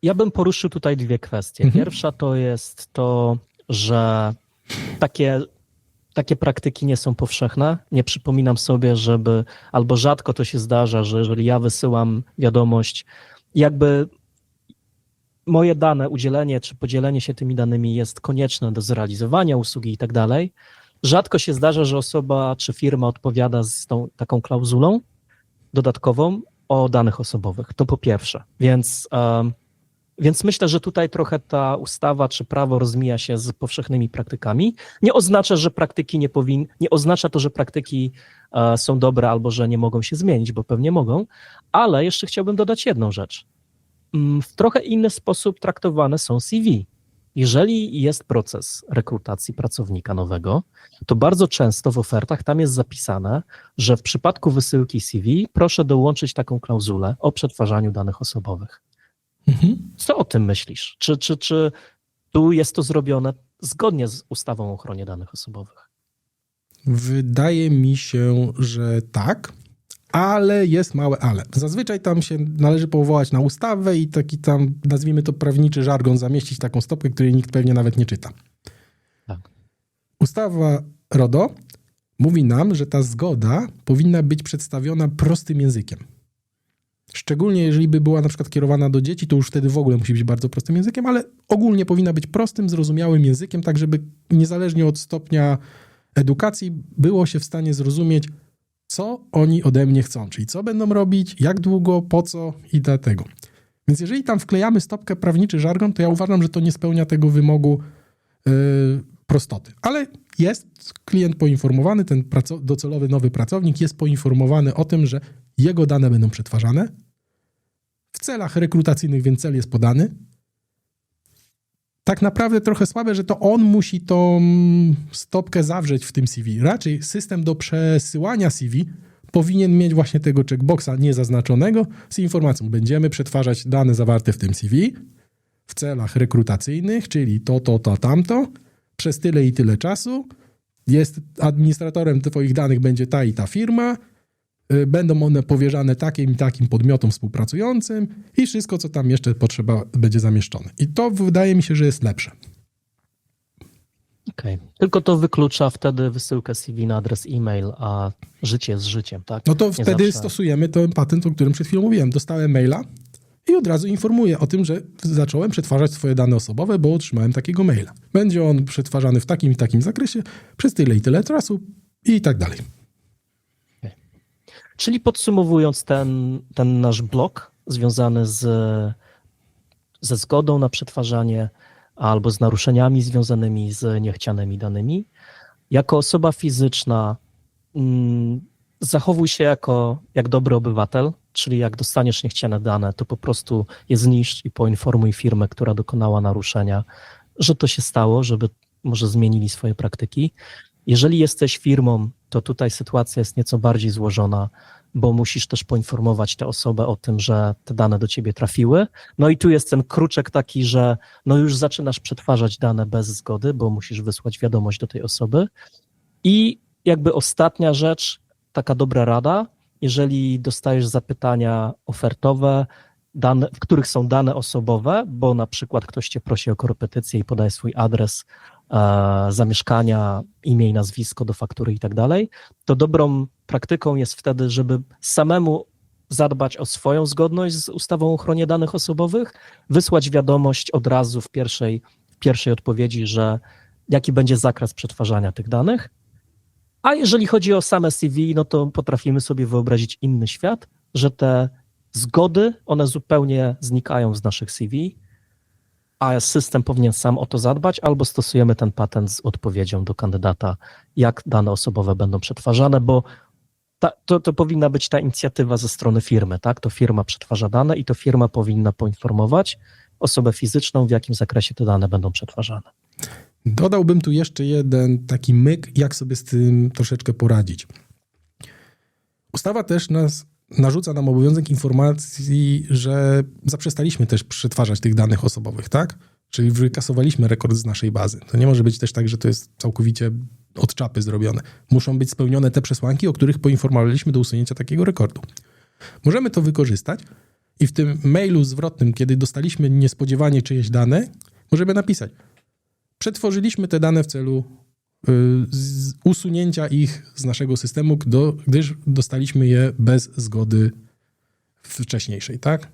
Ja bym poruszył tutaj dwie kwestie. Pierwsza to jest to, że takie praktyki nie są powszechne. Nie przypominam sobie, albo rzadko to się zdarza, że jeżeli ja wysyłam wiadomość, jakby moje dane, udzielenie czy podzielenie się tymi danymi jest konieczne do zrealizowania usługi i tak dalej, rzadko się zdarza, że osoba czy firma odpowiada z tą taką klauzulą dodatkową o danych osobowych. To po pierwsze. Więc myślę, że tutaj trochę ta ustawa czy prawo rozmija się z powszechnymi praktykami. Nie oznacza, że praktyki nie oznacza to, że praktyki są dobre albo że nie mogą się zmienić, bo pewnie mogą, ale jeszcze chciałbym dodać jedną rzecz. W trochę inny sposób traktowane są CV. Jeżeli jest proces rekrutacji pracownika nowego, to bardzo często w ofertach tam jest zapisane, że w przypadku wysyłki CV proszę dołączyć taką klauzulę o przetwarzaniu danych osobowych. Co o tym myślisz? Czy tu jest to zrobione zgodnie z ustawą o ochronie danych osobowych? Wydaje mi się, że tak, ale jest małe ale. Zazwyczaj tam się należy powołać na ustawę i taki tam, nazwijmy to prawniczy żargon, zamieścić taką stopkę, której nikt pewnie nawet nie czyta. Tak. Ustawa RODO mówi nam, że ta zgoda powinna być przedstawiona prostym językiem. Szczególnie jeżeli by była na przykład kierowana do dzieci, to już wtedy w ogóle musi być bardzo prostym językiem, ale ogólnie powinna być prostym, zrozumiałym językiem, tak żeby niezależnie od stopnia edukacji było się w stanie zrozumieć, co oni ode mnie chcą, czyli co będą robić, jak długo, po co i dlatego. Więc jeżeli tam wklejamy stopkę prawniczy żargon, to ja uważam, że to nie spełnia tego wymogu prostoty. Ale jest klient poinformowany, ten docelowy nowy pracownik jest poinformowany o tym, że jego dane będą przetwarzane w celach rekrutacyjnych, więc cel jest podany. Tak naprawdę trochę słabe, że to on musi tą stopkę zawrzeć w tym CV. Raczej system do przesyłania CV powinien mieć właśnie tego checkboxa niezaznaczonego z informacją: będziemy przetwarzać dane zawarte w tym CV w celach rekrutacyjnych, czyli to, tamto, przez tyle i tyle czasu. Jest administratorem twoich danych będzie ta i ta firma. Będą one powierzane takim i takim podmiotom współpracującym i wszystko, co tam jeszcze potrzeba, będzie zamieszczone. I to wydaje mi się, że jest lepsze. Okej. Tylko to wyklucza wtedy wysyłkę CV na adres e-mail, a życie jest życiem, tak? No to Nie wtedy zawsze... stosujemy ten patent, o którym przed chwilą mówiłem. Dostałem maila i od razu informuję o tym, że zacząłem przetwarzać swoje dane osobowe, bo otrzymałem takiego maila. Będzie on przetwarzany w takim i takim zakresie przez tyle i tyle czasu i tak dalej. Czyli podsumowując ten nasz blok związany ze zgodą na przetwarzanie albo z naruszeniami związanymi z niechcianymi danymi, jako osoba fizyczna zachowuj się jak dobry obywatel, czyli jak dostaniesz niechciane dane, to po prostu je zniszcz i poinformuj firmę, która dokonała naruszenia, że to się stało, żeby może zmienili swoje praktyki. Jeżeli jesteś firmą, to tutaj sytuacja jest nieco bardziej złożona, bo musisz też poinformować tę osobę o tym, że te dane do ciebie trafiły. No i tu jest ten kruczek taki, że no już zaczynasz przetwarzać dane bez zgody, bo musisz wysłać wiadomość do tej osoby. I jakby ostatnia rzecz, taka dobra rada, jeżeli dostajesz zapytania ofertowe, w których są dane osobowe, bo na przykład ktoś cię prosi o korepetycję i podaje swój adres zamieszkania, imię i nazwisko do faktury i tak dalej, to dobrą praktyką jest wtedy, żeby samemu zadbać o swoją zgodność z ustawą o ochronie danych osobowych, wysłać wiadomość od razu w pierwszej odpowiedzi, że jaki będzie zakres przetwarzania tych danych. A jeżeli chodzi o same CV, no to potrafimy sobie wyobrazić inny świat, że te zgody, one zupełnie znikają z naszych CV, a system powinien sam o to zadbać, albo stosujemy ten patent z odpowiedzią do kandydata, jak dane osobowe będą przetwarzane, bo to powinna być ta inicjatywa ze strony firmy, tak? To firma przetwarza dane i to firma powinna poinformować osobę fizyczną, w jakim zakresie te dane będą przetwarzane. Dodałbym tu jeszcze jeden taki myk, jak sobie z tym troszeczkę poradzić. Ustawa też narzuca nam obowiązek informacji, że zaprzestaliśmy też przetwarzać tych danych osobowych, tak? Czyli wykasowaliśmy rekord z naszej bazy. To nie może być też tak, że to jest całkowicie od czapy zrobione. Muszą być spełnione te przesłanki, o których poinformowaliśmy do usunięcia takiego rekordu. Możemy to wykorzystać i w tym mailu zwrotnym, kiedy dostaliśmy niespodziewanie czyjeś dane, możemy napisać: przetworzyliśmy te dane w celu usunięcia ich z naszego systemu, gdyż dostaliśmy je bez zgody wcześniejszej, tak?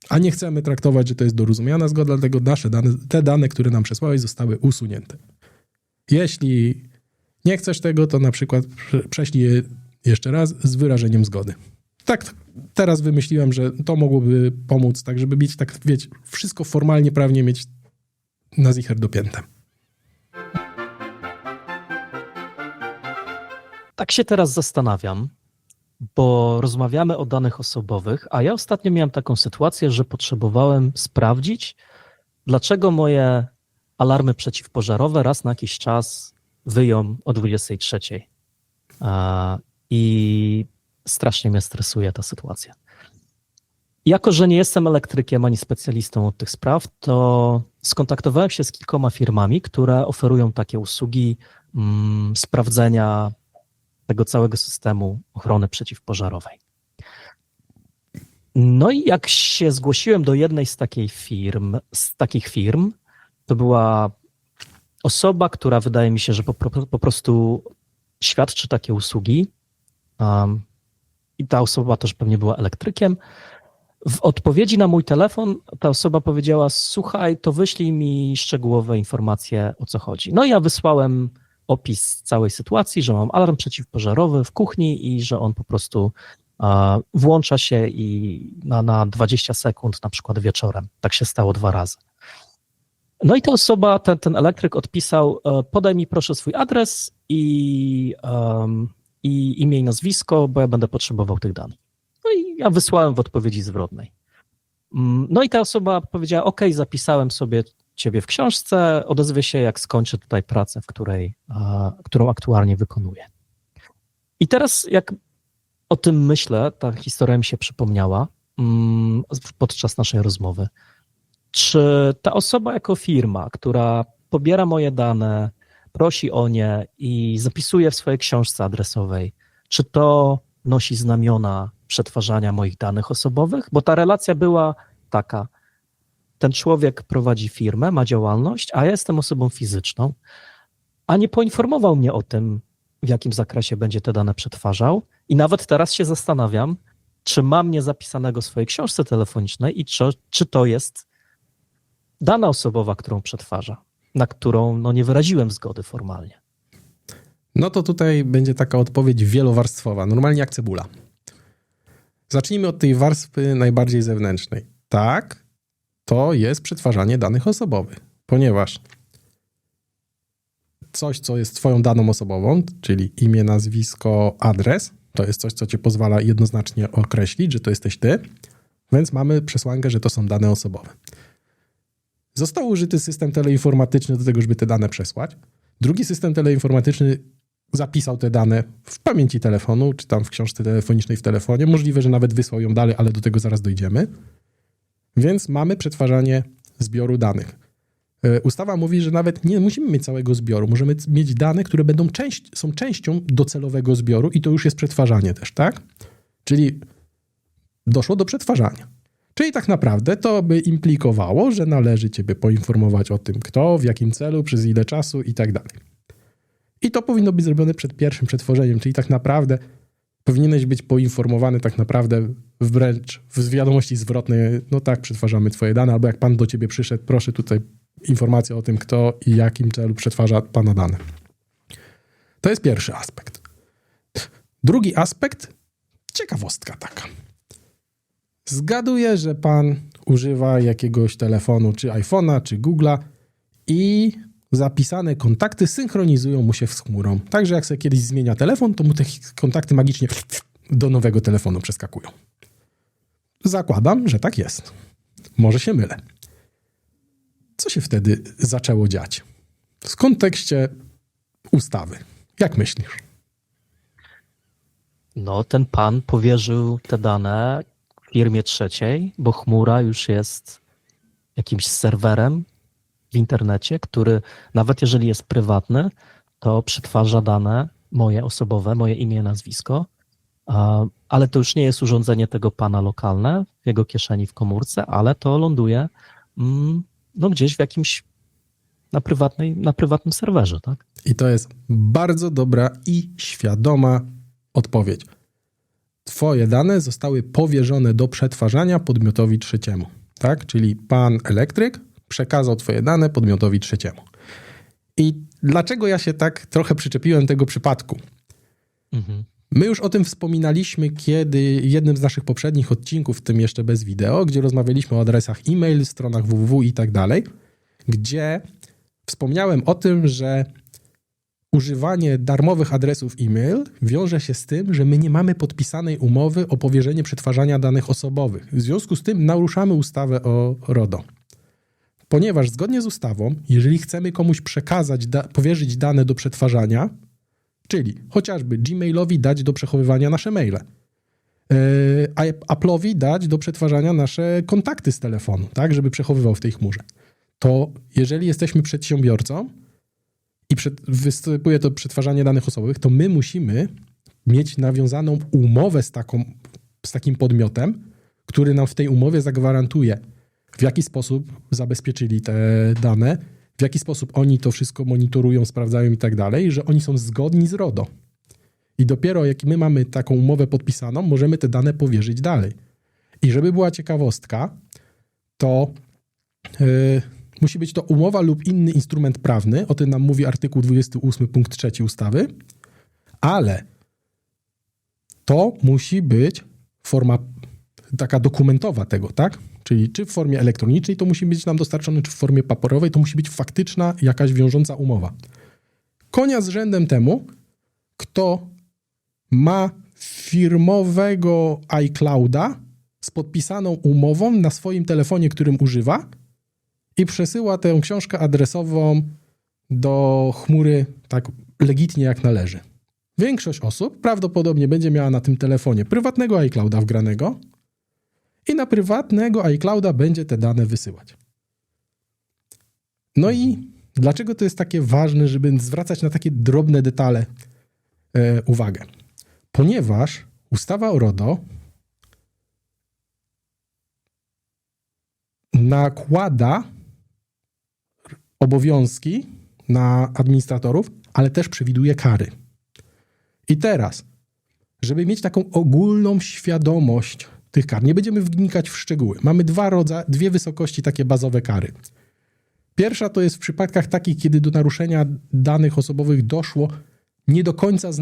A nie chcemy traktować, że to jest dorozumiana zgoda, dlatego nasze dane, te dane, które nam przesłałeś, zostały usunięte. Jeśli nie chcesz tego, to na przykład prześlij je jeszcze raz z wyrażeniem zgody. Tak, teraz wymyśliłem, że to mogłoby pomóc, tak żeby mieć, tak wiecie, wszystko formalnie, prawnie mieć na zicher dopięte. Tak się teraz zastanawiam, bo rozmawiamy o danych osobowych, a ja ostatnio miałem taką sytuację, że potrzebowałem sprawdzić, dlaczego moje alarmy przeciwpożarowe raz na jakiś czas wyją o 23. I strasznie mnie stresuje ta sytuacja. Jako że nie jestem elektrykiem ani specjalistą od tych spraw, to skontaktowałem się z kilkoma firmami, które oferują takie usługi sprawdzenia tego całego systemu ochrony przeciwpożarowej. No i jak się zgłosiłem do jednej z takich firm, to była osoba, która wydaje mi się, że po prostu świadczy takie usługi. I ta osoba też pewnie była elektrykiem. W odpowiedzi na mój telefon ta osoba powiedziała: słuchaj, to wyślij mi szczegółowe informacje, o co chodzi. No i ja wysłałem opis całej sytuacji, że mam alarm przeciwpożarowy w kuchni i że on po prostu włącza się i na 20 sekund, na przykład wieczorem. Tak się stało 2 razy. No i ta osoba, ten elektryk odpisał: podaj mi proszę swój adres i imię i nazwisko, bo ja będę potrzebował tych danych. No i ja wysłałem w odpowiedzi zwrotnej. No i ta osoba powiedziała: OK, zapisałem sobie ciebie w książce, odezwę się, jak skończę tutaj pracę, którą aktualnie wykonuję. I teraz jak o tym myślę, ta historia mi się przypomniała podczas naszej rozmowy. Czy ta osoba jako firma, która pobiera moje dane, prosi o nie i zapisuje w swojej książce adresowej, czy to nosi znamiona przetwarzania moich danych osobowych? Bo ta relacja była taka: ten człowiek prowadzi firmę, ma działalność, a ja jestem osobą fizyczną, a nie poinformował mnie o tym, w jakim zakresie będzie te dane przetwarzał. I nawet teraz się zastanawiam, czy mam mnie zapisanego w swojej książce telefonicznej i czy to jest dana osobowa, którą przetwarza, na którą nie wyraziłem zgody formalnie. No to tutaj będzie taka odpowiedź wielowarstwowa, normalnie jak cebula. Zacznijmy od tej warstwy najbardziej zewnętrznej. Tak, to jest przetwarzanie danych osobowych, ponieważ coś, co jest twoją daną osobową, czyli imię, nazwisko, adres, to jest coś, co ci pozwala jednoznacznie określić, że to jesteś ty, więc mamy przesłankę, że to są dane osobowe. Został użyty system teleinformatyczny do tego, żeby te dane przesłać. Drugi system teleinformatyczny zapisał te dane w pamięci telefonu, czy tam w książce telefonicznej w telefonie. Możliwe, że nawet wysłał ją dalej, ale do tego zaraz dojdziemy. Więc mamy przetwarzanie zbioru danych. Ustawa mówi, że nawet nie musimy mieć całego zbioru. Możemy mieć dane, które są częścią docelowego zbioru i to już jest przetwarzanie też, tak? Czyli doszło do przetwarzania. Czyli tak naprawdę to by implikowało, że należy ciebie poinformować o tym, kto, w jakim celu, przez ile czasu i tak dalej. I to powinno być zrobione przed pierwszym przetworzeniem, czyli tak naprawdę powinieneś być poinformowany tak naprawdę wręcz w wiadomości zwrotnej: no tak, przetwarzamy twoje dane, albo jak pan do ciebie przyszedł, proszę tutaj informację o tym, kto i jakim celu przetwarza pana dane. To jest pierwszy aspekt. Drugi aspekt, ciekawostka taka. Zgaduję, że pan używa jakiegoś telefonu, czy iPhone'a, czy Google'a i zapisane kontakty synchronizują mu się z chmurą. Także jak sobie kiedyś zmienia telefon, to mu te kontakty magicznie do nowego telefonu przeskakują. Zakładam, że tak jest. Może się mylę. Co się wtedy zaczęło dziać? W kontekście ustawy. Jak myślisz? No, ten pan powierzył te dane firmie trzeciej, bo chmura już jest jakimś serwerem w internecie, który nawet jeżeli jest prywatny, to przetwarza dane moje osobowe, moje imię, nazwisko, ale to już nie jest urządzenie tego pana lokalne w jego kieszeni w komórce, ale to ląduje gdzieś w jakimś na prywatnym serwerze, tak? I to jest bardzo dobra i świadoma odpowiedź. Twoje dane zostały powierzone do przetwarzania podmiotowi trzeciemu, tak? Czyli pan elektryk przekazał twoje dane podmiotowi trzeciemu. I dlaczego ja się tak trochę przyczepiłem tego przypadku? My już o tym wspominaliśmy, kiedy jednym z naszych poprzednich odcinków, w tym jeszcze bez wideo, gdzie rozmawialiśmy o adresach e-mail, stronach www i tak dalej, gdzie wspomniałem o tym, że używanie darmowych adresów e-mail wiąże się z tym, że my nie mamy podpisanej umowy o powierzenie przetwarzania danych osobowych. W związku z tym naruszamy ustawę o RODO. Ponieważ zgodnie z ustawą, jeżeli chcemy komuś przekazać, powierzyć dane do przetwarzania, czyli chociażby Gmailowi dać do przechowywania nasze maile, Apple'owi dać do przetwarzania nasze kontakty z telefonu, tak, żeby przechowywał w tej chmurze, to jeżeli jesteśmy przedsiębiorcą i występuje to przetwarzanie danych osobowych, to my musimy mieć nawiązaną umowę z takim podmiotem, który nam w tej umowie zagwarantuje, w jaki sposób zabezpieczyli te dane, w jaki sposób oni to wszystko monitorują, sprawdzają i tak dalej, że oni są zgodni z RODO. I dopiero jak my mamy taką umowę podpisaną, możemy te dane powierzyć dalej. I żeby była ciekawostka, to musi być to umowa lub inny instrument prawny, o tym nam mówi artykuł 28 punkt 3 ustawy, ale to musi być forma taka dokumentowa tego, tak? Czyli czy w formie elektronicznej to musi być nam dostarczone, czy w formie papierowej, to musi być faktyczna jakaś wiążąca umowa. Konia z rzędem temu, kto ma firmowego iClouda z podpisaną umową na swoim telefonie, którym używa i przesyła tę książkę adresową do chmury tak legitnie jak należy. Większość osób prawdopodobnie będzie miała na tym telefonie prywatnego iClouda wgranego i na prywatnego iClouda będzie te dane wysyłać. No i dlaczego to jest takie ważne, żeby zwracać na takie drobne detale uwagę? Ponieważ ustawa o RODO nakłada obowiązki na administratorów, ale też przewiduje kary. I teraz, żeby mieć taką ogólną świadomość tych kar, nie będziemy wnikać w szczegóły. Mamy dwie wysokości takie bazowe kary. Pierwsza to jest w przypadkach takich, kiedy do naruszenia danych osobowych doszło nie do końca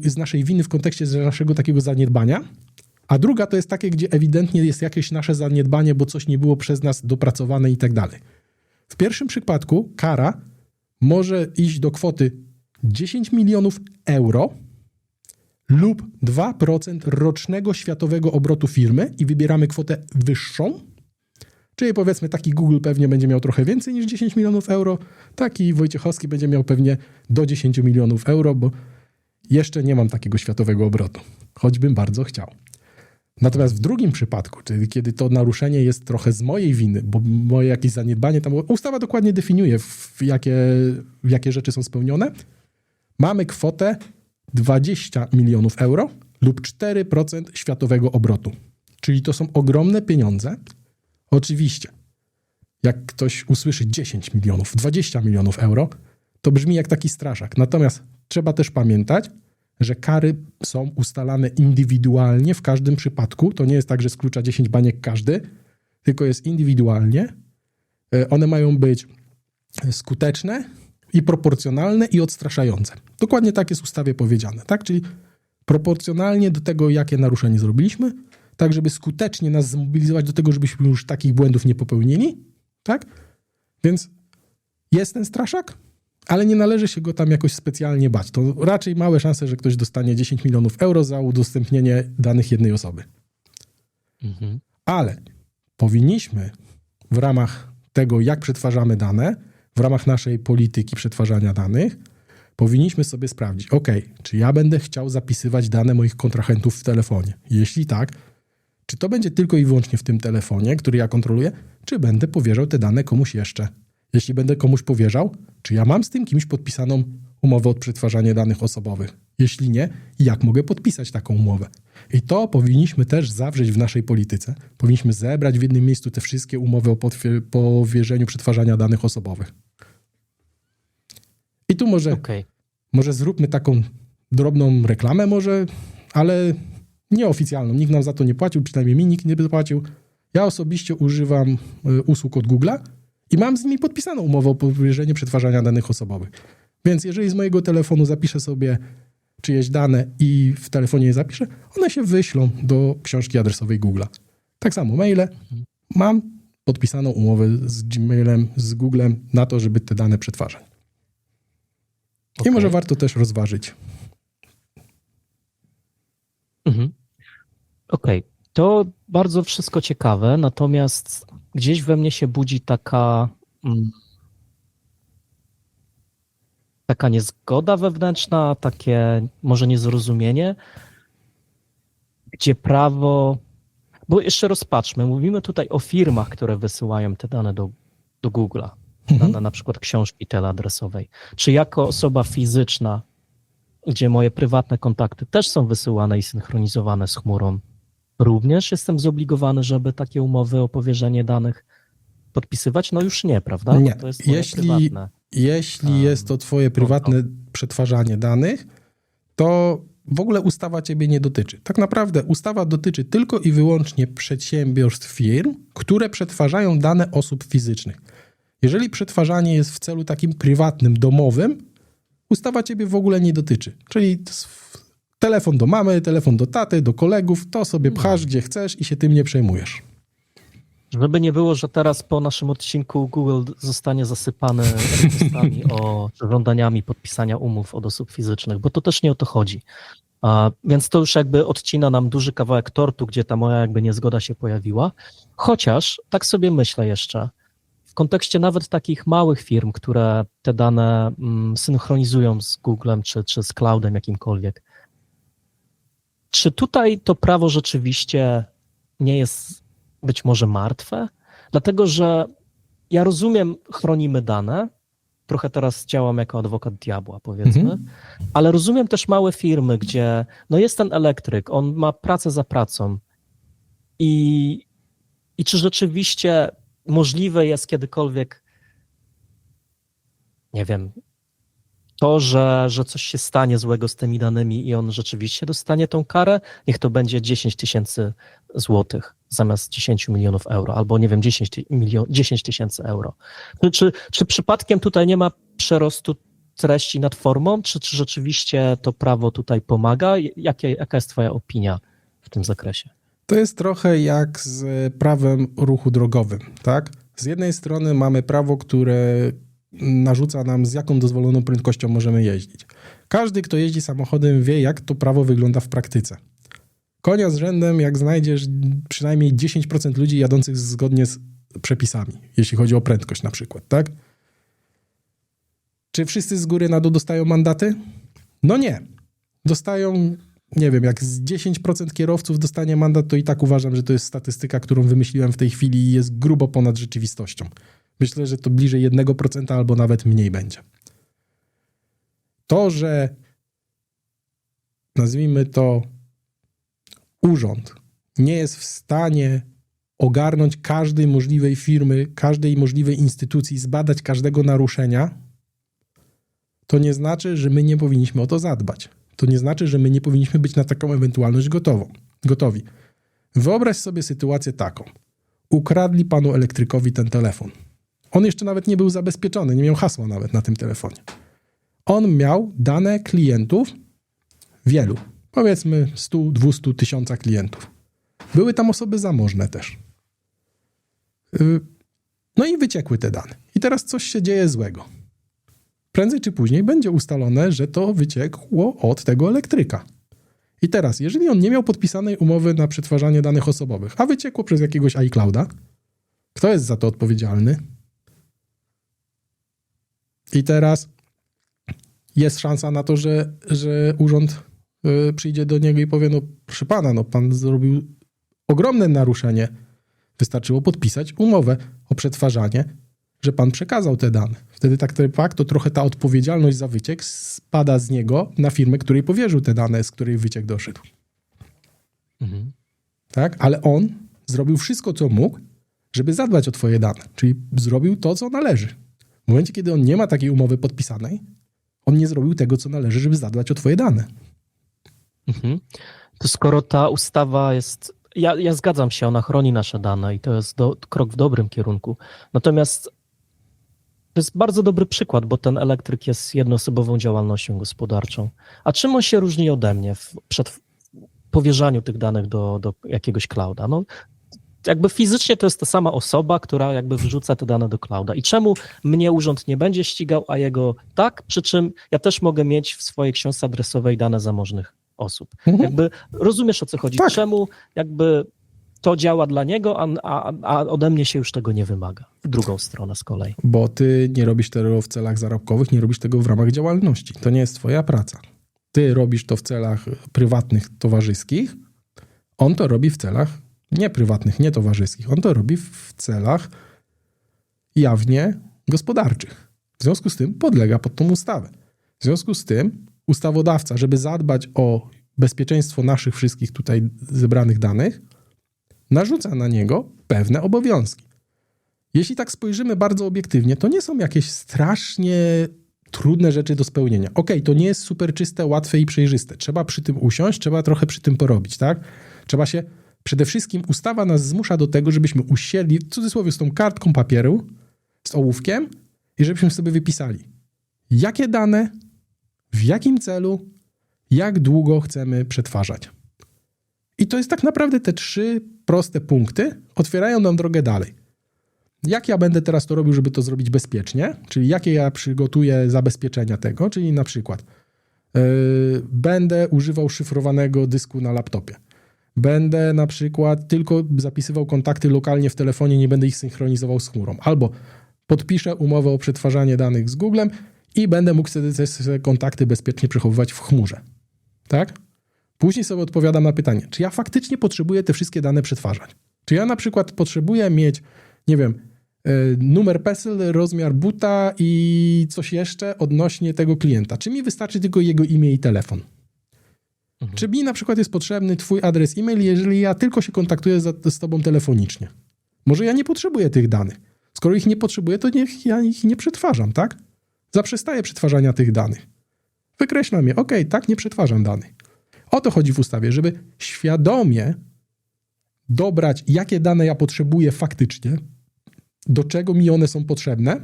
z naszej winy w kontekście naszego takiego zaniedbania, a druga to jest takie, gdzie ewidentnie jest jakieś nasze zaniedbanie, bo coś nie było przez nas dopracowane i tak dalej. W pierwszym przypadku kara może iść do kwoty 10 milionów euro lub 2% rocznego światowego obrotu firmy i wybieramy kwotę wyższą, czyli powiedzmy taki Google pewnie będzie miał trochę więcej niż 10 milionów euro, taki Wojciechowski będzie miał pewnie do 10 milionów euro, bo jeszcze nie mam takiego światowego obrotu, choćbym bardzo chciał. Natomiast w drugim przypadku, czyli kiedy to naruszenie jest trochę z mojej winy, bo moje jakieś zaniedbanie, tam ustawa dokładnie definiuje, jakie rzeczy są spełnione, mamy kwotę 20 milionów euro lub 4% światowego obrotu. Czyli to są ogromne pieniądze. Oczywiście, jak ktoś usłyszy 10 milionów, 20 milionów euro, to brzmi jak taki straszak. Natomiast trzeba też pamiętać, że kary są ustalane indywidualnie w każdym przypadku. To nie jest tak, że z klucza 10 baniek każdy, tylko jest indywidualnie. One mają być skuteczne i proporcjonalne i odstraszające. Dokładnie tak jest w ustawie powiedziane, tak? Czyli proporcjonalnie do tego, jakie naruszenie zrobiliśmy, tak żeby skutecznie nas zmobilizować do tego, żebyśmy już takich błędów nie popełnili, tak? Więc jest ten straszak, ale nie należy się go tam jakoś specjalnie bać. To raczej małe szanse, że ktoś dostanie 10 milionów euro za udostępnienie danych jednej osoby. Ale powinniśmy w ramach tego, jak przetwarzamy dane, w ramach naszej polityki przetwarzania danych, powinniśmy sobie sprawdzić, czy ja będę chciał zapisywać dane moich kontrahentów w telefonie? Jeśli tak, czy to będzie tylko i wyłącznie w tym telefonie, który ja kontroluję, czy będę powierzał te dane komuś jeszcze? Jeśli będę komuś powierzał, czy ja mam z tym kimś podpisaną umowę o przetwarzanie danych osobowych? Jeśli nie, jak mogę podpisać taką umowę? I to powinniśmy też zawrzeć w naszej polityce. Powinniśmy zebrać w jednym miejscu te wszystkie umowy o powierzeniu przetwarzania danych osobowych. I tu może zróbmy taką drobną reklamę może, ale nieoficjalną. Nikt nam za to nie płacił, przynajmniej mi nikt nie zapłacił. Ja osobiście używam usług od Google'a i mam z nimi podpisaną umowę o powierzeniu przetwarzania danych osobowych. Więc jeżeli z mojego telefonu zapiszę sobie czyjeś dane i w telefonie je zapiszę, one się wyślą do książki adresowej Google'a. Tak samo maile. Mam podpisaną umowę z Gmailem, z Googlem na to, żeby te dane przetwarzać. I może warto też rozważyć. Okej. To bardzo wszystko ciekawe, natomiast gdzieś we mnie się budzi taka niezgoda wewnętrzna, takie może niezrozumienie, gdzie prawo... Bo jeszcze rozpatrzmy, mówimy tutaj o firmach, które wysyłają te dane do Google'a, dane na przykład książki teleadresowej. Czy jako osoba fizyczna, gdzie moje prywatne kontakty też są wysyłane i synchronizowane z chmurą, również jestem zobligowany, żeby takie umowy o powierzenie danych podpisywać? No już nie, prawda? Nie. To jest prywatne. Jeśli jest to twoje prywatne przetwarzanie danych, to w ogóle ustawa ciebie nie dotyczy. Tak naprawdę ustawa dotyczy tylko i wyłącznie przedsiębiorstw, firm, które przetwarzają dane osób fizycznych. Jeżeli przetwarzanie jest w celu takim prywatnym, domowym, ustawa ciebie w ogóle nie dotyczy. Czyli telefon do mamy, telefon do taty, do kolegów, to sobie pchasz gdzie chcesz i się tym nie przejmujesz. Żeby nie było, że teraz po naszym odcinku Google zostanie zasypany requestami o żądaniami podpisania umów od osób fizycznych, bo to też nie o to chodzi. Więc to już jakby odcina nam duży kawałek tortu, gdzie ta moja jakby niezgoda się pojawiła. Chociaż tak sobie myślę jeszcze, w kontekście nawet takich małych firm, które te dane synchronizują z Googlem czy z cloudem jakimkolwiek, czy tutaj to prawo rzeczywiście nie jest być może martwe? Dlatego, że ja rozumiem, chronimy dane, trochę teraz działam jako adwokat diabła, powiedzmy, ale rozumiem też małe firmy, gdzie no jest ten elektryk, on ma pracę za pracą i czy rzeczywiście możliwe jest kiedykolwiek, nie wiem, to, że coś się stanie złego z tymi danymi i on rzeczywiście dostanie tą karę, niech to będzie 10 000 złotych zamiast 10 milionów euro, albo nie wiem, 10 tysięcy euro. Czy przypadkiem tutaj nie ma przerostu treści nad formą, czy rzeczywiście to prawo tutaj pomaga? Jaka jest twoja opinia w tym zakresie? To jest trochę jak z prawem ruchu drogowym, tak? Z jednej strony mamy prawo, które narzuca nam, z jaką dozwoloną prędkością możemy jeździć. Każdy, kto jeździ samochodem, wie, jak to prawo wygląda w praktyce. Konia z rzędem, jak znajdziesz przynajmniej 10% ludzi jadących zgodnie z przepisami, jeśli chodzi o prędkość na przykład, tak? Czy wszyscy z góry na dół dostają mandaty? No nie. Dostają, nie wiem, jak z 10% kierowców dostanie mandat, to i tak uważam, że to jest statystyka, którą wymyśliłem w tej chwili i jest grubo ponad rzeczywistością. Myślę, że to bliżej 1% albo nawet mniej będzie. To, że nazwijmy to urząd nie jest w stanie ogarnąć każdej możliwej firmy, każdej możliwej instytucji, zbadać każdego naruszenia, to nie znaczy, że my nie powinniśmy o to zadbać. To nie znaczy, że my nie powinniśmy być na taką ewentualność gotowi. Wyobraź sobie sytuację taką. Ukradli panu elektrykowi ten telefon. On jeszcze nawet nie był zabezpieczony, nie miał hasła nawet na tym telefonie. On miał dane klientów wielu, powiedzmy 100, 200, 1000 klientów. Były tam osoby zamożne też. No i wyciekły te dane. I teraz coś się dzieje złego. Prędzej czy później będzie ustalone, że to wyciekło od tego elektryka. I teraz, jeżeli on nie miał podpisanej umowy na przetwarzanie danych osobowych, a wyciekło przez jakiegoś iClouda, kto jest za to odpowiedzialny? I teraz jest szansa na to, że urząd przyjdzie do niego i powie, no proszę pana, no pan zrobił ogromne naruszenie. Wystarczyło podpisać umowę o przetwarzanie że pan przekazał te dane. Wtedy tak de facto trochę ta odpowiedzialność za wyciek spada z niego na firmę, której powierzył te dane, z której wyciek doszedł. Tak? Ale on zrobił wszystko, co mógł, żeby zadbać o twoje dane. Czyli zrobił to, co należy. W momencie, kiedy on nie ma takiej umowy podpisanej, on nie zrobił tego, co należy, żeby zadbać o twoje dane. To skoro ta ustawa jest... Ja zgadzam się, ona chroni nasze dane i to jest krok w dobrym kierunku. Natomiast to jest bardzo dobry przykład, bo ten elektryk jest jednoosobową działalnością gospodarczą. A czym on się różni ode mnie przed powierzaniu tych danych do jakiegoś clouda? No, jakby fizycznie to jest ta sama osoba, która jakby wrzuca te dane do clouda. I czemu mnie urząd nie będzie ścigał, a jego tak? Przy czym ja też mogę mieć w swojej książce adresowej dane zamożnych osób. Jakby rozumiesz, o co chodzi? Tak. Czemu jakby to działa dla niego, a ode mnie się już tego nie wymaga? W drugą stronę z kolei. Bo ty nie robisz tego w celach zarobkowych, nie robisz tego w ramach działalności. To nie jest twoja praca. Ty robisz to w celach prywatnych, towarzyskich. On to robi w celach nie prywatnych, nie towarzyskich. On to robi w celach jawnie gospodarczych. W związku z tym podlega pod tą ustawę. W związku z tym ustawodawca, żeby zadbać o bezpieczeństwo naszych wszystkich tutaj zebranych danych, narzuca na niego pewne obowiązki. Jeśli tak spojrzymy bardzo obiektywnie, to nie są jakieś strasznie trudne rzeczy do spełnienia. Okej, to nie jest super czyste, łatwe i przejrzyste. Trzeba przy tym usiąść, trzeba trochę przy tym porobić, tak? Trzeba się, przede wszystkim ustawa nas zmusza do tego, żebyśmy usiedli, w cudzysłowie, z tą kartką papieru, z ołówkiem i żebyśmy sobie wypisali, jakie dane, w jakim celu, jak długo chcemy przetwarzać. I to jest tak naprawdę te 3 proste punkty, otwierają nam drogę dalej. Jak ja będę teraz to robił, żeby to zrobić bezpiecznie, czyli jakie ja przygotuję zabezpieczenia tego, czyli na przykład będę używał szyfrowanego dysku na laptopie. Będę na przykład tylko zapisywał kontakty lokalnie w telefonie, nie będę ich synchronizował z chmurą. Albo podpiszę umowę o przetwarzanie danych z Googlem i będę mógł wtedy te kontakty bezpiecznie przechowywać w chmurze. Tak? Później sobie odpowiadam na pytanie, czy ja faktycznie potrzebuję te wszystkie dane przetwarzać? Czy ja na przykład potrzebuję mieć, nie wiem, numer PESEL, rozmiar buta i coś jeszcze odnośnie tego klienta? Czy mi wystarczy tylko jego imię i telefon? Czy mi na przykład jest potrzebny twój adres e-mail, jeżeli ja tylko się kontaktuję z tobą telefonicznie? Może ja nie potrzebuję tych danych. Skoro ich nie potrzebuję, to niech ja ich nie przetwarzam, tak? Zaprzestaję przetwarzania tych danych. Wykreślam je. Okej, tak, nie przetwarzam danych. O to chodzi w ustawie, żeby świadomie dobrać, jakie dane ja potrzebuję faktycznie, do czego mi one są potrzebne,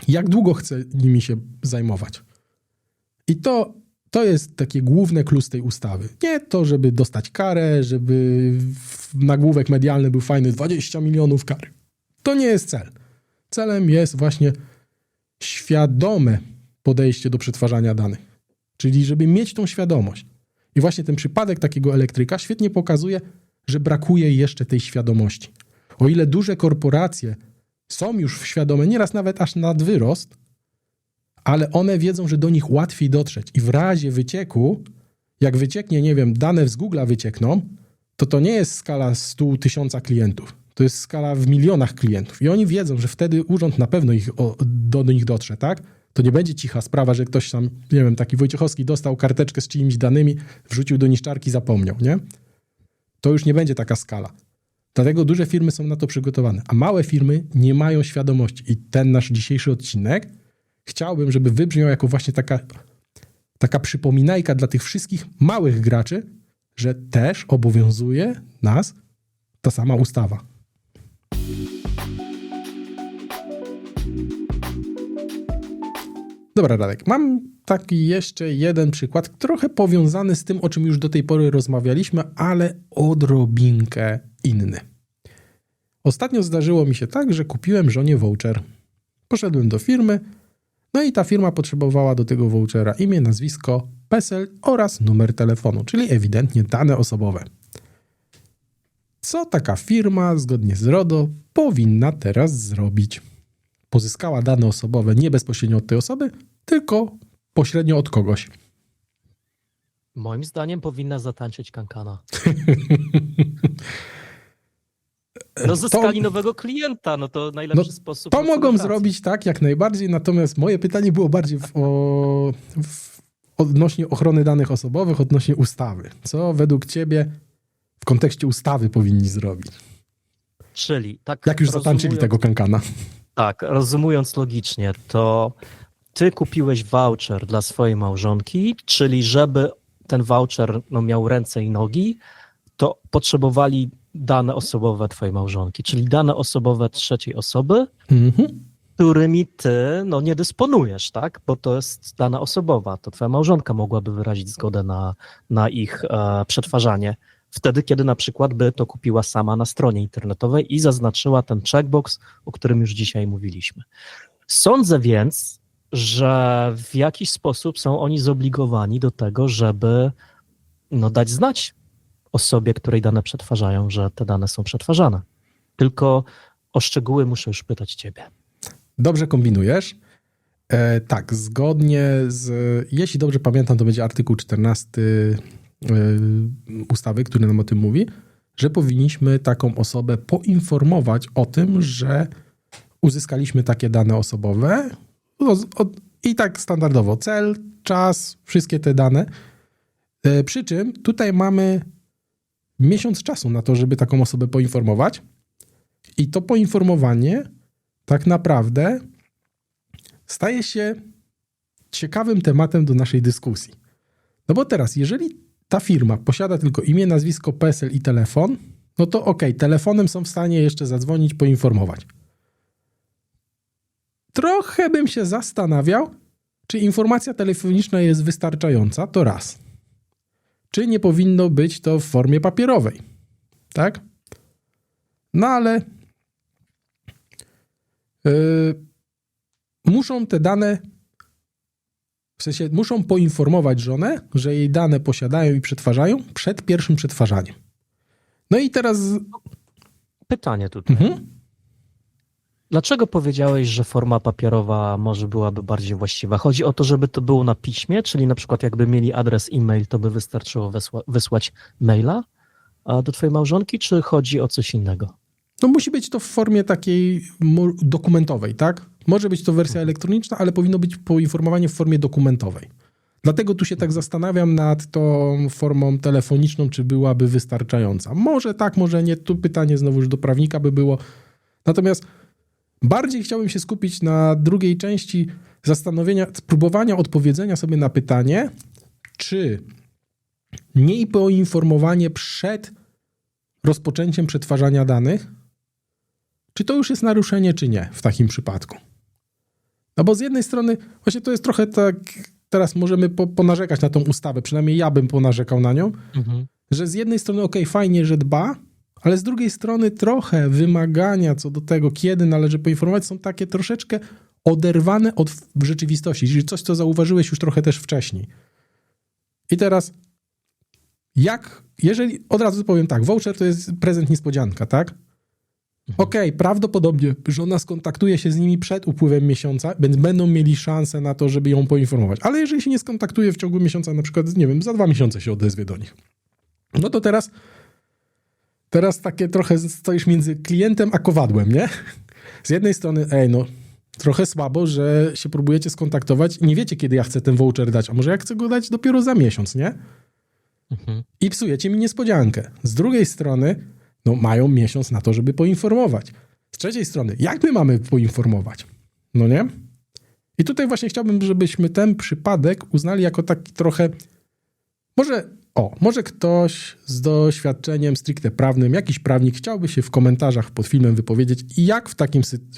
jak długo chcę nimi się zajmować. I to jest takie główne plus tej ustawy. Nie to, żeby dostać karę, żeby nagłówek medialny był fajny, 20 milionów kary. To nie jest cel. Celem jest właśnie świadome podejście do przetwarzania danych. Czyli żeby mieć tą świadomość. I właśnie ten przypadek takiego elektryka świetnie pokazuje, że brakuje jeszcze tej świadomości. O ile duże korporacje są już świadome, nieraz nawet aż nad wyrost, ale one wiedzą, że do nich łatwiej dotrzeć. I w razie wycieku, jak wycieknie, nie wiem, dane z Google'a wyciekną, to nie jest skala 100 000 klientów. To jest skala w milionach klientów. I oni wiedzą, że wtedy urząd na pewno do nich dotrze, tak? To nie będzie cicha sprawa, że ktoś tam, nie wiem, taki Wojciechowski dostał karteczkę z czyimiś danymi, wrzucił do niszczarki, zapomniał, nie? To już nie będzie taka skala. Dlatego duże firmy są na to przygotowane, a małe firmy nie mają świadomości. I ten nasz dzisiejszy odcinek chciałbym, żeby wybrzmiał jako właśnie taka przypominajka dla tych wszystkich małych graczy, że też obowiązuje nas ta sama ustawa. Dobra, Radek, mam taki jeszcze jeden przykład, trochę powiązany z tym, o czym już do tej pory rozmawialiśmy, ale odrobinkę inny. Ostatnio zdarzyło mi się tak, że kupiłem żonie voucher. Poszedłem do firmy, no i ta firma potrzebowała do tego vouchera imię, nazwisko, PESEL oraz numer telefonu, czyli ewidentnie dane osobowe. Co taka firma, zgodnie z RODO, powinna teraz zrobić? Pozyskała dane osobowe nie bezpośrednio od tej osoby, tylko pośrednio od kogoś. Moim zdaniem powinna zatańczyć kankana. No zyskali nowego klienta, no to najlepszy sposób. To na mogą celebration. zrobić tak, jak najbardziej, natomiast moje pytanie było bardziej odnośnie ochrony danych osobowych, odnośnie ustawy. Co według ciebie w kontekście ustawy powinni zrobić? Czyli tak. Jak już zatańczyli tego kankana. Tak, rozumując logicznie, to ty kupiłeś voucher dla swojej małżonki, czyli żeby ten voucher miał ręce i nogi, to potrzebowali dane osobowe twojej małżonki, czyli dane osobowe trzeciej osoby, którymi ty nie dysponujesz, tak? Bo to jest dana osobowa. To twoja małżonka mogłaby wyrazić zgodę na ich przetwarzanie. Wtedy, kiedy na przykład by to kupiła sama na stronie internetowej i zaznaczyła ten checkbox, o którym już dzisiaj mówiliśmy. Sądzę więc, że w jakiś sposób są oni zobligowani do tego, żeby dać znać osobie, której dane przetwarzają, że te dane są przetwarzane. Tylko o szczegóły muszę już pytać ciebie. Dobrze kombinujesz. Tak, zgodnie jeśli dobrze pamiętam, to będzie artykuł 14 ustawy, który nam o tym mówi, że powinniśmy taką osobę poinformować o tym, że uzyskaliśmy takie dane osobowe i tak standardowo cel, czas, wszystkie te dane. Przy czym tutaj mamy miesiąc czasu na to, żeby taką osobę poinformować i to poinformowanie tak naprawdę staje się ciekawym tematem do naszej dyskusji. No bo teraz, jeżeli ta firma posiada tylko imię, nazwisko, PESEL i telefon, no to okej, telefonem są w stanie jeszcze zadzwonić, poinformować. Trochę bym się zastanawiał, czy informacja telefoniczna jest wystarczająca, to raz. Czy nie powinno być to w formie papierowej, tak? No ale muszą te dane, w sensie muszą poinformować żonę, że jej dane posiadają i przetwarzają przed pierwszym przetwarzaniem. No i teraz... Pytanie tutaj. Dlaczego powiedziałeś, że forma papierowa może byłaby bardziej właściwa? Chodzi o to, żeby to było na piśmie, czyli na przykład jakby mieli adres e-mail, to by wystarczyło wysłać maila do twojej małżonki, czy chodzi o coś innego? No musi być to w formie takiej dokumentowej, tak? Może być to wersja elektroniczna, ale powinno być poinformowanie w formie dokumentowej. Dlatego tu się tak zastanawiam nad tą formą telefoniczną, czy byłaby wystarczająca. Może tak, może nie. Tu pytanie znowu już do prawnika by było. Natomiast bardziej chciałbym się skupić na drugiej części zastanowienia, spróbowania odpowiedzenia sobie na pytanie, czy nie poinformowanie przed rozpoczęciem przetwarzania danych, czy to już jest naruszenie, czy nie w takim przypadku. No bo z jednej strony, właśnie to jest trochę tak, teraz możemy ponarzekać na tą ustawę, przynajmniej ja bym ponarzekał na nią, że z jednej strony fajnie, że dba, ale z drugiej strony trochę wymagania co do tego, kiedy należy poinformować, są takie troszeczkę oderwane od rzeczywistości, czyli coś, co zauważyłeś już trochę też wcześniej. I teraz, jeżeli, od razu powiem tak, voucher to jest prezent niespodzianka, tak? Prawdopodobnie żona skontaktuje się z nimi przed upływem miesiąca, więc będą mieli szansę na to, żeby ją poinformować. Ale jeżeli się nie skontaktuje w ciągu miesiąca, na przykład, nie wiem, za 2 miesiące się odezwie do nich. No to teraz takie trochę stoisz między klientem a kowadłem, nie? Z jednej strony, trochę słabo, że się próbujecie skontaktować i nie wiecie, kiedy ja chcę ten voucher dać, a może ja chcę go dać dopiero za miesiąc, nie? I psujecie mi niespodziankę. Z drugiej strony, mają miesiąc na to, żeby poinformować. Z trzeciej strony, jak my mamy poinformować? No nie? I tutaj właśnie chciałbym, żebyśmy ten przypadek uznali jako taki trochę, może ktoś z doświadczeniem stricte prawnym, jakiś prawnik chciałby się w komentarzach pod filmem wypowiedzieć,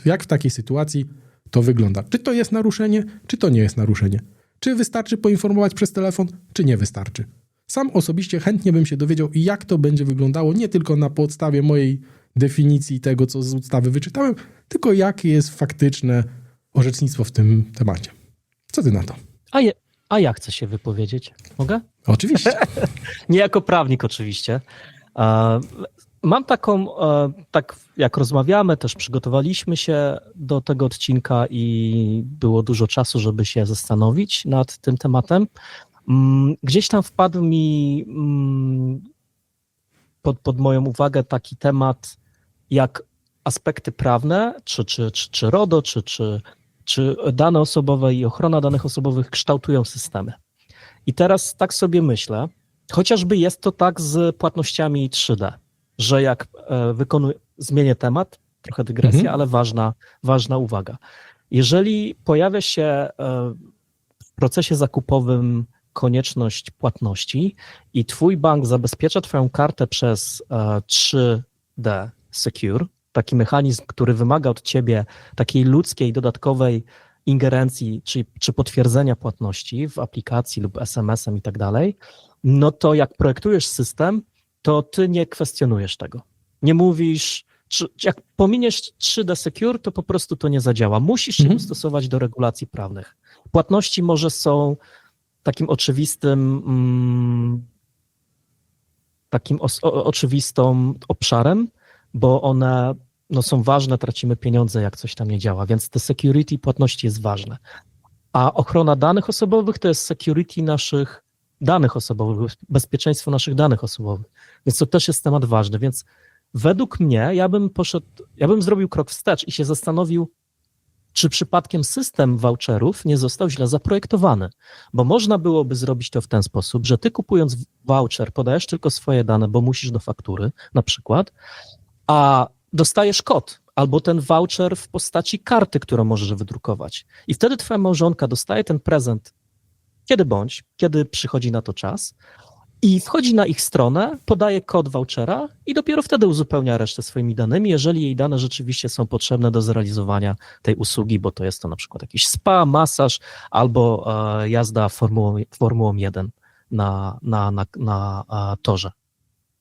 jak w takiej sytuacji to wygląda. Czy to jest naruszenie, czy to nie jest naruszenie? Czy wystarczy poinformować przez telefon, czy nie wystarczy? Sam osobiście chętnie bym się dowiedział, jak to będzie wyglądało, nie tylko na podstawie mojej definicji tego, co z ustawy wyczytałem, tylko jakie jest faktyczne orzecznictwo w tym temacie. Co ty na to? A ja chcę się wypowiedzieć. Mogę? Oczywiście. Nie jako prawnik oczywiście. Mam taką, tak jak rozmawiamy, też przygotowaliśmy się do tego odcinka i było dużo czasu, żeby się zastanowić nad tym tematem. Gdzieś tam wpadł mi pod moją uwagę taki temat jak aspekty prawne, czy RODO, czy dane osobowe i ochrona danych osobowych kształtują systemy. I teraz tak sobie myślę, chociażby jest to tak z płatnościami 3D, że jak zmienię temat, trochę dygresja, ale ważna uwaga. Jeżeli pojawia się w procesie zakupowym konieczność płatności i twój bank zabezpiecza twoją kartę przez 3D Secure, taki mechanizm, który wymaga od ciebie takiej ludzkiej, dodatkowej ingerencji, czy potwierdzenia płatności w aplikacji lub SMS-em i tak dalej, no to jak projektujesz system, to ty nie kwestionujesz tego. Nie mówisz, jak pominiesz 3D Secure, to po prostu to nie zadziała. Musisz się dostosować do regulacji prawnych. Płatności może są takim oczywistym obszarem, bo one są ważne, tracimy pieniądze, jak coś tam nie działa, więc te security płatności jest ważne. A ochrona danych osobowych to jest security naszych danych osobowych, bezpieczeństwo naszych danych osobowych, więc to też jest temat ważny, więc według mnie ja bym zrobił krok wstecz i się zastanowił, czy przypadkiem system voucherów nie został źle zaprojektowany, bo można byłoby zrobić to w ten sposób, że ty kupując voucher podajesz tylko swoje dane, bo musisz do faktury na przykład, a dostajesz kod albo ten voucher w postaci karty, którą możesz wydrukować. I wtedy twoja małżonka dostaje ten prezent kiedy przychodzi na to czas i wchodzi na ich stronę, podaje kod vouchera i dopiero wtedy uzupełnia resztę swoimi danymi, jeżeli jej dane rzeczywiście są potrzebne do zrealizowania tej usługi, bo to jest to na przykład jakiś spa, masaż albo jazda Formułą 1 na torze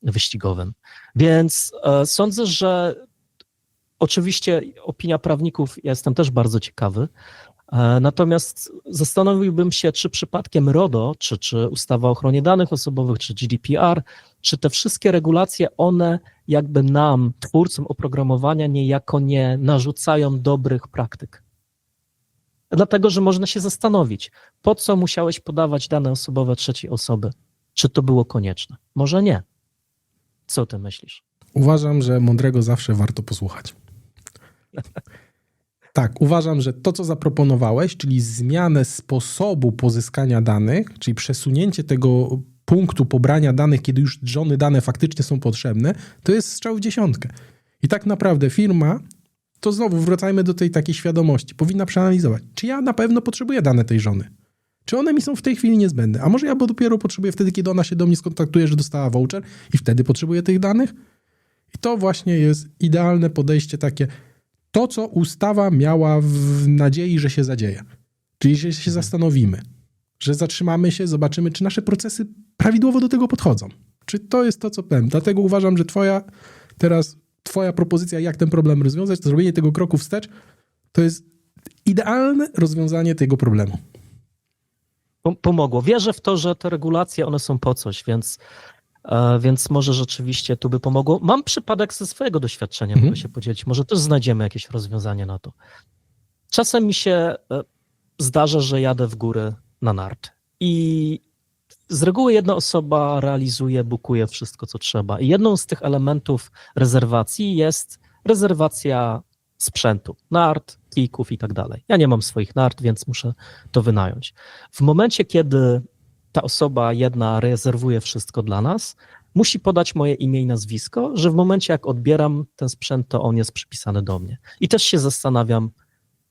wyścigowym. Więc sądzę, że oczywiście opinia prawników, ja jestem też bardzo ciekawy, natomiast zastanowiłbym się, czy przypadkiem RODO, czy ustawa o ochronie danych osobowych, czy GDPR, czy te wszystkie regulacje, one jakby nam, twórcom oprogramowania, niejako nie narzucają dobrych praktyk. Dlatego, że można się zastanowić, po co musiałeś podawać dane osobowe trzeciej osoby? Czy to było konieczne? Może nie. Co ty myślisz? Uważam, że mądrego zawsze warto posłuchać. Tak, uważam, że to, co zaproponowałeś, czyli zmianę sposobu pozyskania danych, czyli przesunięcie tego punktu pobrania danych, kiedy już żony dane faktycznie są potrzebne, to jest strzał w dziesiątkę. I tak naprawdę firma, to znowu wracajmy do tej takiej świadomości, powinna przeanalizować, czy ja na pewno potrzebuję dane tej żony. Czy one mi są w tej chwili niezbędne? A może ja dopiero potrzebuję wtedy, kiedy ona się do mnie skontaktuje, że dostała voucher i wtedy potrzebuję tych danych? I to właśnie jest idealne podejście takie, to, co ustawa miała w nadziei, że się zadzieje. Czyli, że się zastanowimy, że zatrzymamy się, zobaczymy, czy nasze procesy prawidłowo do tego podchodzą. Czy to jest to, co powiem. Dlatego uważam, że twoja propozycja, jak ten problem rozwiązać, to zrobienie tego kroku wstecz, to jest idealne rozwiązanie tego problemu. Pomogło. Wierzę w to, że te regulacje, one są po coś, więc może rzeczywiście tu by pomogło. Mam przypadek ze swojego doświadczenia, mogę się podzielić. Może też znajdziemy jakieś rozwiązanie na to. Czasem mi się zdarza, że jadę w góry na nart i z reguły jedna osoba realizuje, bukuje wszystko, co trzeba. I jedną z tych elementów rezerwacji jest rezerwacja sprzętu, nart, kijków i tak dalej. Ja nie mam swoich nart, więc muszę to wynająć. W momencie, kiedy ta osoba jedna rezerwuje wszystko dla nas, musi podać moje imię i nazwisko, że w momencie, jak odbieram ten sprzęt, to on jest przypisany do mnie. I też się zastanawiam,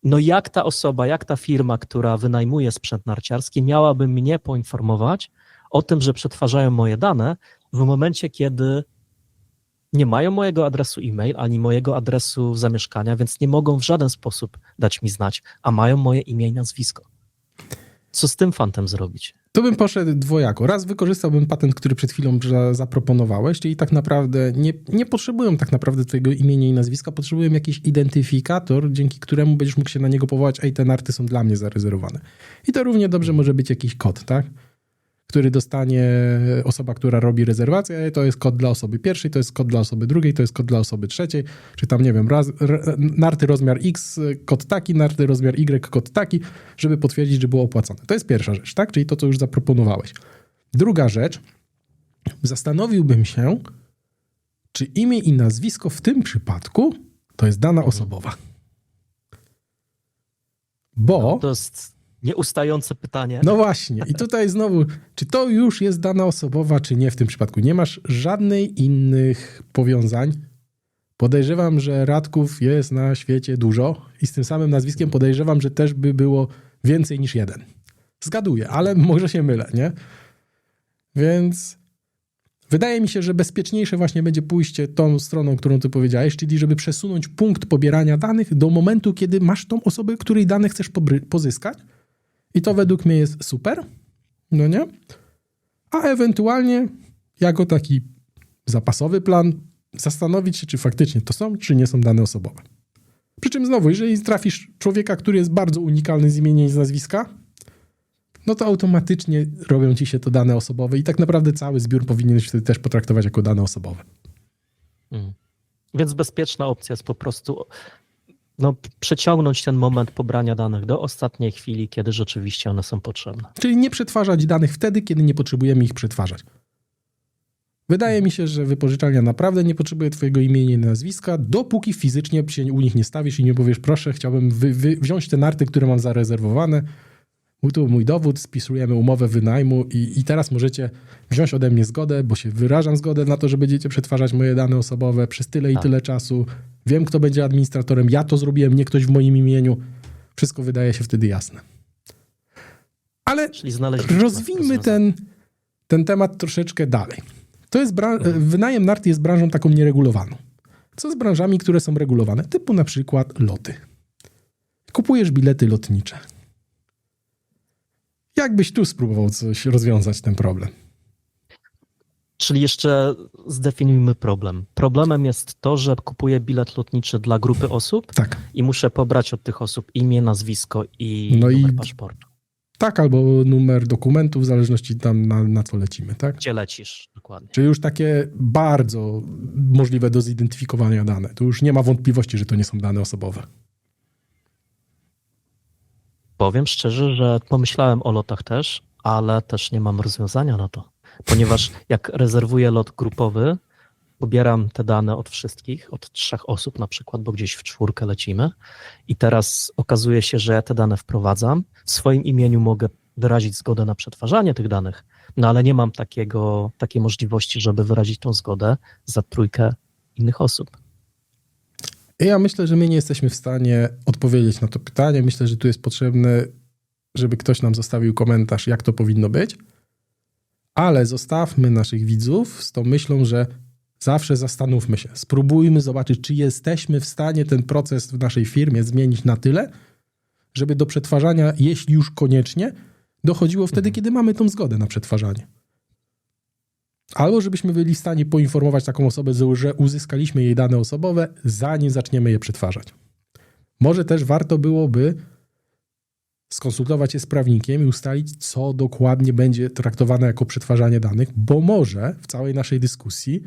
no jak ta osoba, jak ta firma, która wynajmuje sprzęt narciarski, miałaby mnie poinformować o tym, że przetwarzają moje dane w momencie, kiedy nie mają mojego adresu e-mail, ani mojego adresu zamieszkania, więc nie mogą w żaden sposób dać mi znać, a mają moje imię i nazwisko. Co z tym fantem zrobić? To bym poszedł dwojako. Raz wykorzystałbym patent, który przed chwilą zaproponowałeś, czyli tak naprawdę nie potrzebują tak naprawdę twojego imienia i nazwiska, potrzebują jakiś identyfikator, dzięki któremu będziesz mógł się na niego powołać, te narty są dla mnie zarezerwowane. I to równie dobrze może być jakiś kod, tak? Który dostanie osoba, która robi rezerwację, to jest kod dla osoby pierwszej, to jest kod dla osoby drugiej, to jest kod dla osoby trzeciej, czy tam, nie wiem, narty rozmiar X, kod taki, narty rozmiar Y, kod taki, żeby potwierdzić, że było opłacone. To jest pierwsza rzecz, tak? Czyli to, co już zaproponowałeś. Druga rzecz, zastanowiłbym się, czy imię i nazwisko w tym przypadku to jest dana osobowa? Bo... To jest nieustające pytanie. No właśnie. I tutaj znowu, czy to już jest dana osobowa, czy nie w tym przypadku? Nie masz żadnych innych powiązań. Podejrzewam, że Radków jest na świecie dużo i z tym samym nazwiskiem podejrzewam, że też by było więcej niż jeden. Zgaduję, ale może się mylę, nie? Więc wydaje mi się, że bezpieczniejsze właśnie będzie pójście tą stroną, którą ty powiedziałeś, czyli żeby przesunąć punkt pobierania danych do momentu, kiedy masz tą osobę, której dane chcesz pozyskać. I to według mnie jest super, no nie? A ewentualnie jako taki zapasowy plan zastanowić się, czy faktycznie to są, czy nie są dane osobowe. Przy czym znowu, jeżeli trafisz człowieka, który jest bardzo unikalny z imienia i z nazwiska, no to automatycznie robią ci się to dane osobowe i tak naprawdę cały zbiór powinieneś wtedy też potraktować jako dane osobowe. Więc bezpieczna opcja jest po prostu przeciągnąć ten moment pobrania danych do ostatniej chwili, kiedy rzeczywiście one są potrzebne. Czyli nie przetwarzać danych wtedy, kiedy nie potrzebujemy ich przetwarzać. Wydaje mi się, że wypożyczalnia naprawdę nie potrzebuje twojego imienia i nazwiska, dopóki fizycznie się u nich nie stawisz i nie powiesz, proszę, chciałbym wziąć te narty, które mam zarezerwowane, tu mój dowód, spisujemy umowę wynajmu i teraz możecie wziąć ode mnie zgodę, bo się wyrażam zgodę na to, że będziecie przetwarzać moje dane osobowe przez tyle i tyle czasu. Wiem, kto będzie administratorem, ja to zrobiłem, nie ktoś w moim imieniu. Wszystko wydaje się wtedy jasne. Ale rozwijmy ten temat troszeczkę dalej. To jest wynajem nart jest branżą taką nieregulowaną. Co z branżami, które są regulowane? Typu na przykład loty. Kupujesz bilety lotnicze. Jak byś tu spróbował coś rozwiązać ten problem? Czyli jeszcze zdefiniujmy problem. Problemem jest to, że kupuję bilet lotniczy dla grupy osób i muszę pobrać od tych osób imię, nazwisko i numer paszportu. Tak, albo numer dokumentu, w zależności tam na co lecimy, tak? Gdzie lecisz, dokładnie. Czyli już takie bardzo możliwe do zidentyfikowania dane. Tu już nie ma wątpliwości, że to nie są dane osobowe. Powiem szczerze, że pomyślałem o lotach też, ale też nie mam rozwiązania na to. Ponieważ jak rezerwuję lot grupowy, pobieram te dane od wszystkich, od 3 osób na przykład, bo gdzieś w 4 lecimy i teraz okazuje się, że ja te dane wprowadzam. W swoim imieniu mogę wyrazić zgodę na przetwarzanie tych danych, no ale nie mam takiej możliwości, żeby wyrazić tą zgodę za 3 innych osób. Ja myślę, że my nie jesteśmy w stanie odpowiedzieć na to pytanie. Myślę, że tu jest potrzebne, żeby ktoś nam zostawił komentarz, jak to powinno być, ale zostawmy naszych widzów z tą myślą, że zawsze zastanówmy się, spróbujmy zobaczyć, czy jesteśmy w stanie ten proces w naszej firmie zmienić na tyle, żeby do przetwarzania, jeśli już koniecznie, dochodziło wtedy, kiedy mamy tą zgodę na przetwarzanie. Albo żebyśmy byli w stanie poinformować taką osobę, że uzyskaliśmy jej dane osobowe, zanim zaczniemy je przetwarzać. Może też warto byłoby skonsultować się z prawnikiem i ustalić, co dokładnie będzie traktowane jako przetwarzanie danych, bo może w całej naszej dyskusji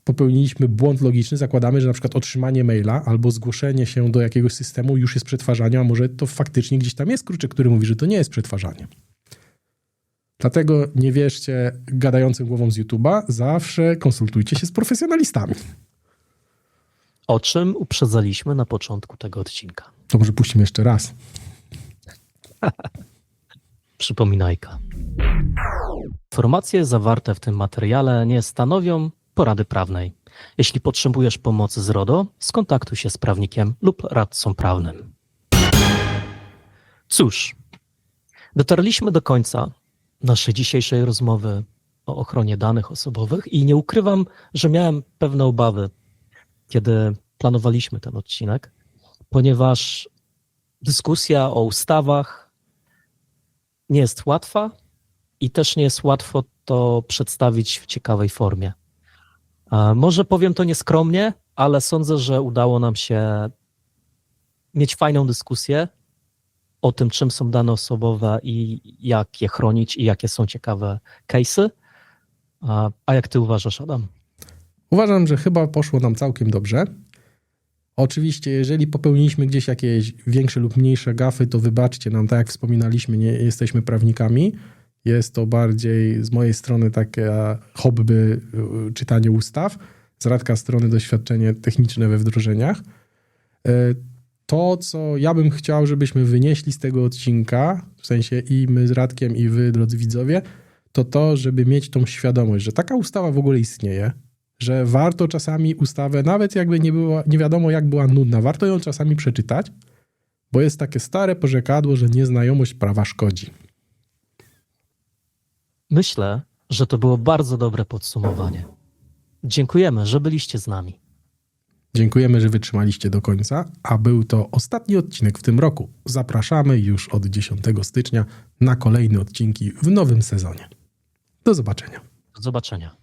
popełniliśmy błąd logiczny, zakładamy, że na przykład otrzymanie maila albo zgłoszenie się do jakiegoś systemu już jest przetwarzanie, a może to faktycznie gdzieś tam jest kruczek, który mówi, że to nie jest przetwarzanie. Dlatego nie wierzcie gadającym głową z YouTube'a, zawsze konsultujcie się z profesjonalistami. O czym uprzedzaliśmy na początku tego odcinka. To może puścimy jeszcze raz. Przypominajka. Informacje zawarte w tym materiale nie stanowią porady prawnej. Jeśli potrzebujesz pomocy z RODO, skontaktuj się z prawnikiem lub radcą prawnym. Cóż, dotarliśmy do końca naszej dzisiejszej rozmowy o ochronie danych osobowych i nie ukrywam, że miałem pewne obawy, kiedy planowaliśmy ten odcinek, ponieważ dyskusja o ustawach nie jest łatwa i też nie jest łatwo to przedstawić w ciekawej formie. Może powiem to nieskromnie, ale sądzę, że udało nam się mieć fajną dyskusję o tym, czym są dane osobowe i jak je chronić i jakie są ciekawe case'y. A jak ty uważasz, Adam? Uważam, że chyba poszło nam całkiem dobrze. Oczywiście, jeżeli popełniliśmy gdzieś jakieś większe lub mniejsze gafy, to wybaczcie nam, tak jak wspominaliśmy, nie jesteśmy prawnikami Jest to bardziej z mojej strony takie hobby, czytanie ustaw, z Radka strony doświadczenie techniczne we wdrożeniach. To, co ja bym chciał, żebyśmy wynieśli z tego odcinka, w sensie i my z Radkiem, i wy, drodzy widzowie, to, żeby mieć tą świadomość, że taka ustawa w ogóle istnieje, że warto czasami ustawę, nawet jakby nie wiadomo jak była nudna, warto ją czasami przeczytać, bo jest takie stare porzekadło, że nieznajomość prawa szkodzi. Myślę, że to było bardzo dobre podsumowanie. Dziękujemy, że byliście z nami. Dziękujemy, że wytrzymaliście do końca, a był to ostatni odcinek w tym roku. Zapraszamy już od 10 stycznia na kolejne odcinki w nowym sezonie. Do zobaczenia. Do zobaczenia.